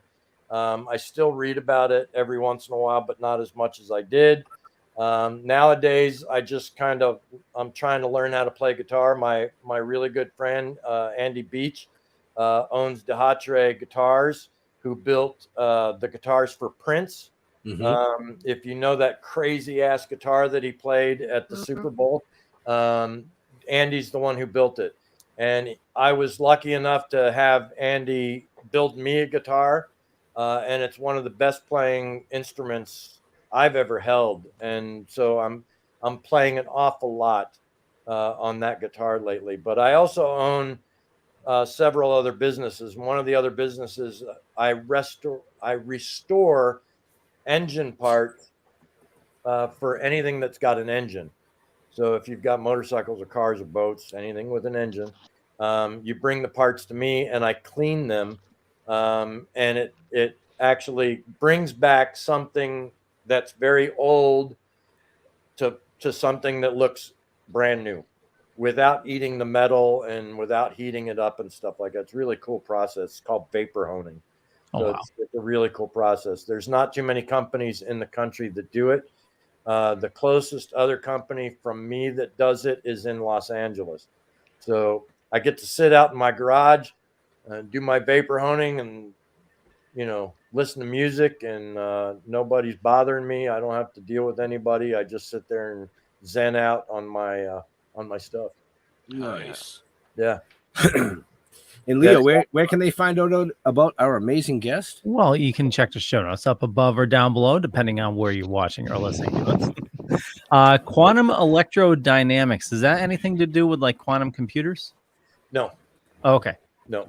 H: I still read about it every once in a while, but not as much as I did. Nowadays, I'm trying to learn how to play guitar. My really good friend, Andy Beach, owns Dehatre Guitars, who built the guitars for Prince. Mm-hmm. If you know that crazy ass guitar that he played at the Super Bowl, Andy's the one who built it. And I was lucky enough to have Andy build me a guitar. And it's one of the best playing instruments I've ever held. And so I'm playing an awful lot on that guitar lately. But I also own several other businesses. One of the other businesses, I restore engine parts for anything that's got an engine. So if you've got motorcycles or cars or boats, anything with an engine, you bring the parts to me and I clean them. And it actually brings back something that's very old to something that looks brand new without eating the metal and without heating it up and stuff like that. It's a really cool process. It's called vapor honing. So it's a really cool process. There's not too many companies in the country that do it. The closest other company from me that does it is in Los Angeles. So I get to sit out in my garage and do my vapor honing and, listen to music, and nobody's bothering me. I don't have to deal with anybody. I just sit there and zen out on my stuff.
E: Nice.
H: Yeah.
E: And Leo, where can they find out about our amazing guest?
D: Well, you can check the show notes up above or down below, depending on where you're watching or listening to us. Quantum electrodynamics. Is that anything to do with like quantum computers?
H: No.
D: Oh, okay.
H: No.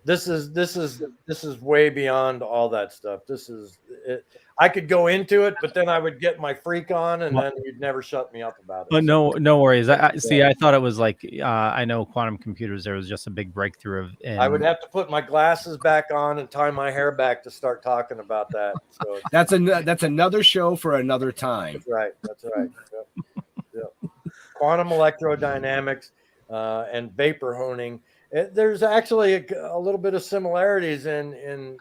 H: This is way beyond all that stuff. This is it. I could go into it, but then I would get my freak on, and then you'd never shut me up about it.
D: But no worries. I see. I thought it was like I know quantum computers. There was just a big breakthrough of.
H: I would have to put my glasses back on and tie my hair back to start talking about that. So
E: that's another show for another time.
H: That's right. Yep. Quantum electrodynamics and vapor honing. There's actually a little bit of similarities in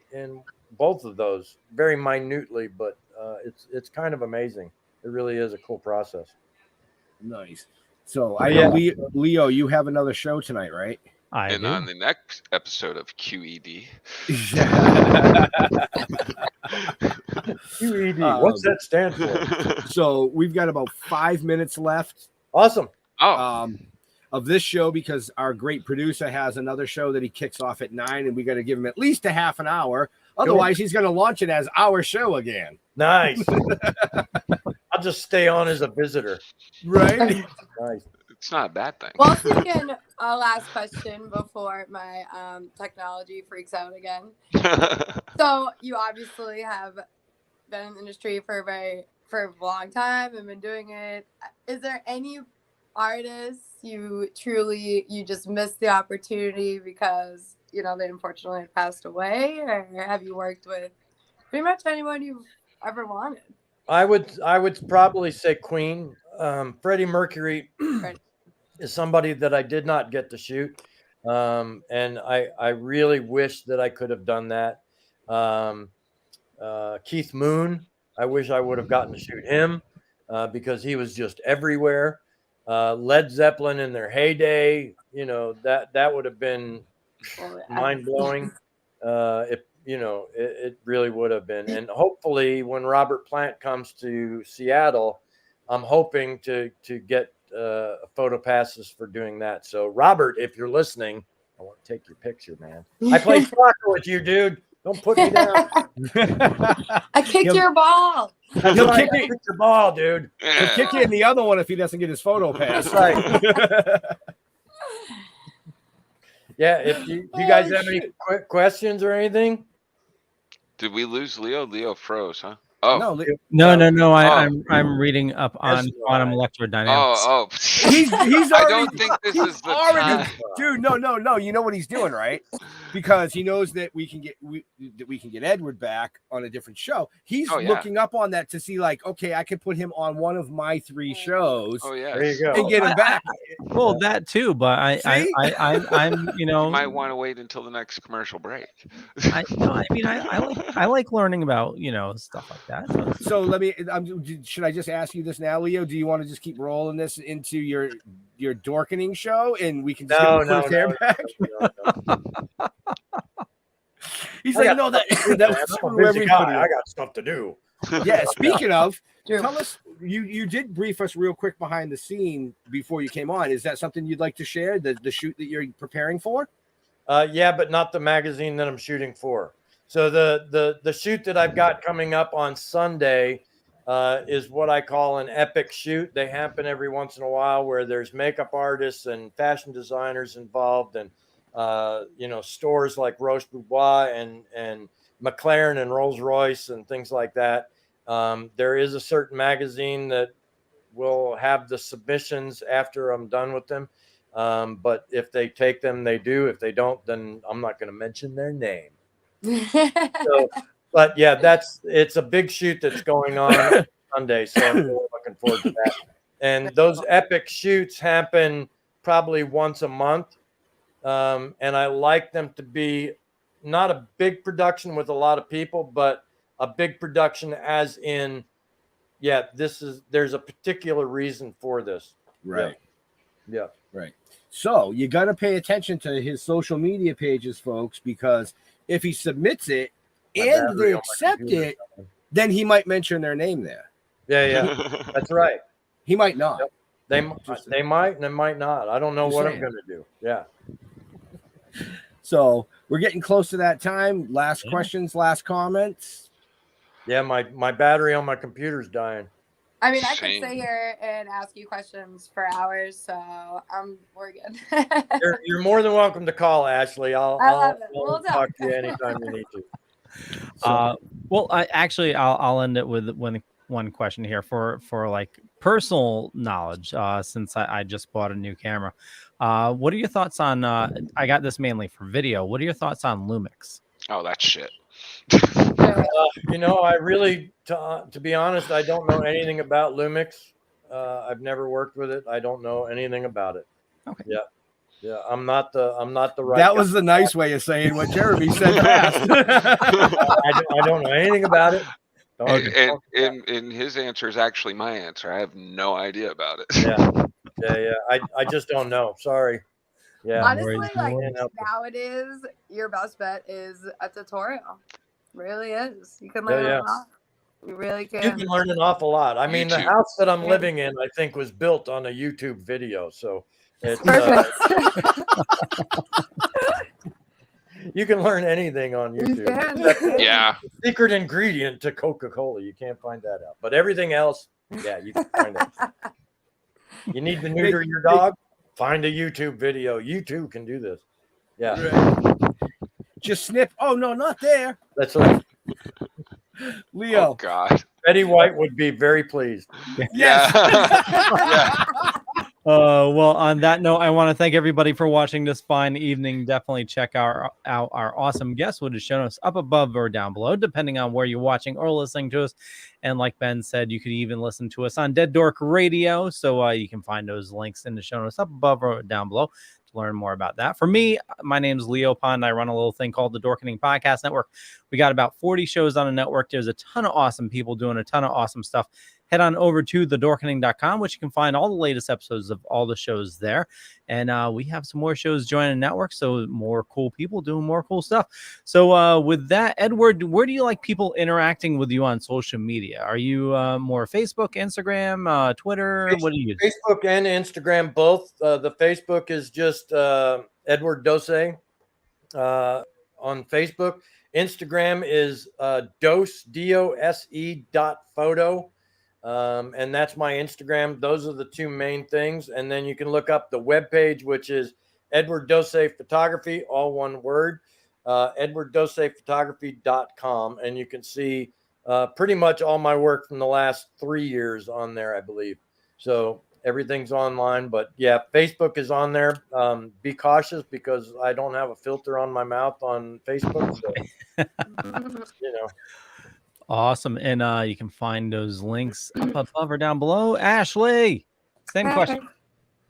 H: both of those, very minutely, but it's kind of amazing. It really is a cool process.
E: Nice. So I know Leo, you have another show tonight, right?
F: And on the next episode of QED.
H: QED, what's that stand for?
E: So we've got about 5 minutes left.
H: Awesome.
E: Of this show, because our great producer has another show that he kicks off at 9, and we got to give him at least a half an hour. Otherwise, he's going to launch it as our show again.
H: Nice. I'll just stay on as a visitor.
E: Right?
H: Nice.
F: It's not a bad thing.
G: Well, thinking a last question before my technology freaks out again. So you obviously have been in the industry for a long time and been doing it. Is there any artists you just missed the opportunity because they unfortunately had passed away, or have you worked with pretty much anyone you've ever wanted?
H: I would probably say Queen. Freddie Mercury is somebody that I did not get to shoot, and I really wish that I could have done that. Keith Moon, I wish I would have gotten to shoot him because he was just everywhere. Led Zeppelin in their heyday, that would have been mind blowing. It really would have been. And hopefully, when Robert Plant comes to Seattle, I'm hoping to get photo passes for doing that. So, Robert, if you're listening, I want to take your picture, man. I played soccer with you, dude. Don't put me down.
G: I kicked your ball.
E: He'll kick
H: your ball, dude.
E: He'll kick you in the other one if he doesn't get his photo pass.
H: That's right. Yeah, if you guys have any quick questions or anything.
F: Did we lose Leo? Leo froze, huh? Oh
D: no. I'm reading up on quantum electrodynamics.
E: He's already.
F: I don't think this is the time.
E: Dude, no. You know what he's doing, right? Because he knows that we can get Edward back on a different show. He's looking up on that to see, like, okay, I can put him on one of my 3 shows.
F: Oh yeah,
H: there you go.
E: And get him back.
D: Well, that too, but I'm
F: You might want to wait until the next commercial break.
D: I like learning about stuff like that.
E: So let me. Should I just ask you this now, Leo? Do you want to just keep rolling this into your dorkening show, and we can just put his hair back? No. He's like, no, that
H: I got stuff to do.
E: Yeah. Speaking of, tell us. You did brief us real quick behind the scene before you came on. Is that something you'd like to share? The shoot that you're preparing for?
H: Yeah, but not the magazine that I'm shooting for. So the shoot that I've got coming up on Sunday is what I call an epic shoot. They happen every once in a while where there's makeup artists and fashion designers involved, and stores like Roche Bobois and McLaren and Rolls Royce and things like that. There is a certain magazine that will have the submissions after I'm done with them. But if they take them, they do. If they don't, then I'm not going to mention their name. So, but yeah, it's a big shoot that's going on Sunday. So I'm really looking forward to that. And those epic shoots happen probably once a month. And I like them to be not a big production with a lot of people, but a big production as in, yeah, there's a particular reason for this.
E: Right.
H: Yeah.
E: Right. So you got to pay attention to his social media pages, folks, because if he submits it and they accept it, then he might mention their name there.
H: Yeah. That's right.
E: He might not.
H: Yep. They might and they might not. I don't know what I'm going to do. Yeah.
E: So we're getting close to that time. Last questions, last comments.
H: Yeah, my battery on my computer's dying.
G: I mean, I could sit here and ask you questions for hours, so we're good.
H: you're more than welcome to call, Ashley. I'll
G: We'll
H: talk to you anytime you need to.
D: Well, I'll end it with one question here for like personal knowledge. Since I just bought a new camera, what are your thoughts on? I got this mainly for video. What are your thoughts on Lumix?
F: Oh, that's shit.
H: I really, to be honest, I don't know anything about Lumix. I've never worked with it. I don't know anything about it.
D: Okay.
H: Yeah. I'm not the right.
E: That was the nice way of saying what Jeremy said fast.
H: I don't know anything about it.
F: And his answer is actually my answer. I have no idea about it.
H: Yeah. I just don't know. Sorry. Yeah.
G: Honestly, nowadays, your best bet is a tutorial. Really is. You can learn a lot. You really can.
H: You can learn an awful lot. I mean, the house that I'm living in, I think, was built on a YouTube video. So it's perfect. You can learn anything on YouTube.
F: Yeah.
H: Secret ingredient to Coca-Cola. You can't find that out. But everything else, yeah, you can find it. You need to neuter your dog? Find a YouTube video. You too can do this. Yeah.
E: Right. Just snip. Oh, no, not there.
H: That's right.
E: Leo.
F: Oh, God.
H: Betty White would be very pleased.
E: Yes.
F: Yeah.
D: Well, on that note, I want to thank everybody for watching this fine evening. Definitely check out our awesome guests, which is shown us up above or down below, depending on where you're watching or listening to us. And like Ben said, you could even listen to us on Dead Dork Radio. So you can find those links in the show notes up above or down below to learn more about that. For me, my name's Leo Pond. I run a little thing called the Dorkening Podcast Network. We got about 40 shows on the network. There's a ton of awesome people doing a ton of awesome stuff. Head on over to thedorkening.com, which you can find all the latest episodes of all the shows there. And we have some more shows joining the network, so more cool people doing more cool stuff. So with that, Edward, where do you like people interacting with you on social media? Are you more Facebook, Instagram, Twitter? What do you use?
H: Facebook and Instagram, both. The Facebook is just Edward Dose on Facebook. Instagram is dose.photo. And that's my Instagram. Those are the two main things. And then you can look up the webpage, which is Edward Dose Photography, all one word, edwarddosphotography.com. And you can see pretty much all my work from the last 3 years on there, I believe. So everything's online. But yeah, Facebook is on there. Be cautious because I don't have a filter on my mouth on Facebook. So,
D: Awesome. And you can find those links up above or down below. Ashley, same question.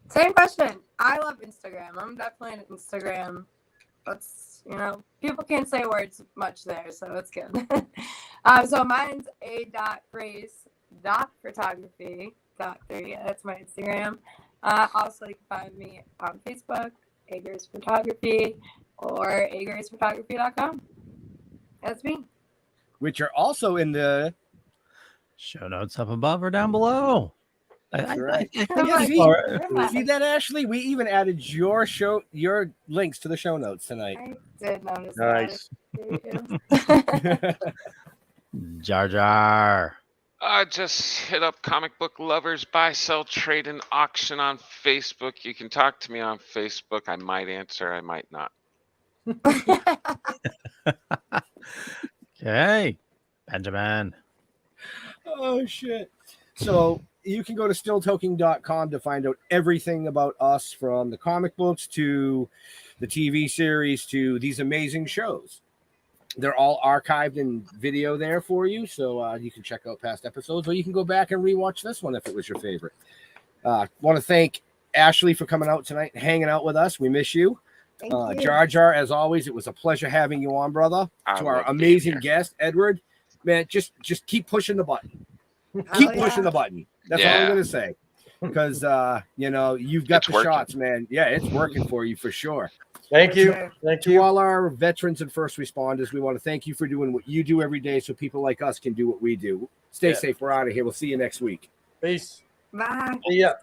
G: Same question. I love Instagram. I'm definitely on Instagram. That's, people can't say words much there, so it's good. So mine's a.grace.photography.3. That's my Instagram. Also, you can find me on Facebook, A-Grace Photography, or agracephotography.com. That's me.
E: Which are also in the
D: show notes up above or down below.
E: Right. See that, Ashley? We even added your links to the show notes tonight.
G: I did notice
E: that.
D: Jar Jar.
F: Just hit up Comic Book Lovers Buy, Sell, Trade, and Auction on Facebook. You can talk to me on Facebook. I might answer, I might not.
D: Okay, Benjamin.
E: Oh, shit. So you can go to stilltoking.com to find out everything about us, from the comic books to the TV series to these amazing shows. They're all archived in video there for you, so you can check out past episodes, or you can go back and rewatch this one if it was your favorite. Want to thank Ashley for coming out tonight and hanging out with us. We miss you.
L: Thank you.
E: Jar Jar, as always, it was a pleasure having you on, brother. To our amazing guest, Edward, man, just keep pushing the button. Keep pushing the button. That's all I'm going to say. Because, you've got the shots, man. Yeah, it's working for you for sure.
H: Thank you. Thank you.
E: To all our veterans and first responders, we want to thank you for doing what you do every day so people like us can do what we do. Stay safe. We're out of here. We'll see you next week.
H: Peace.
G: Bye.
H: See ya.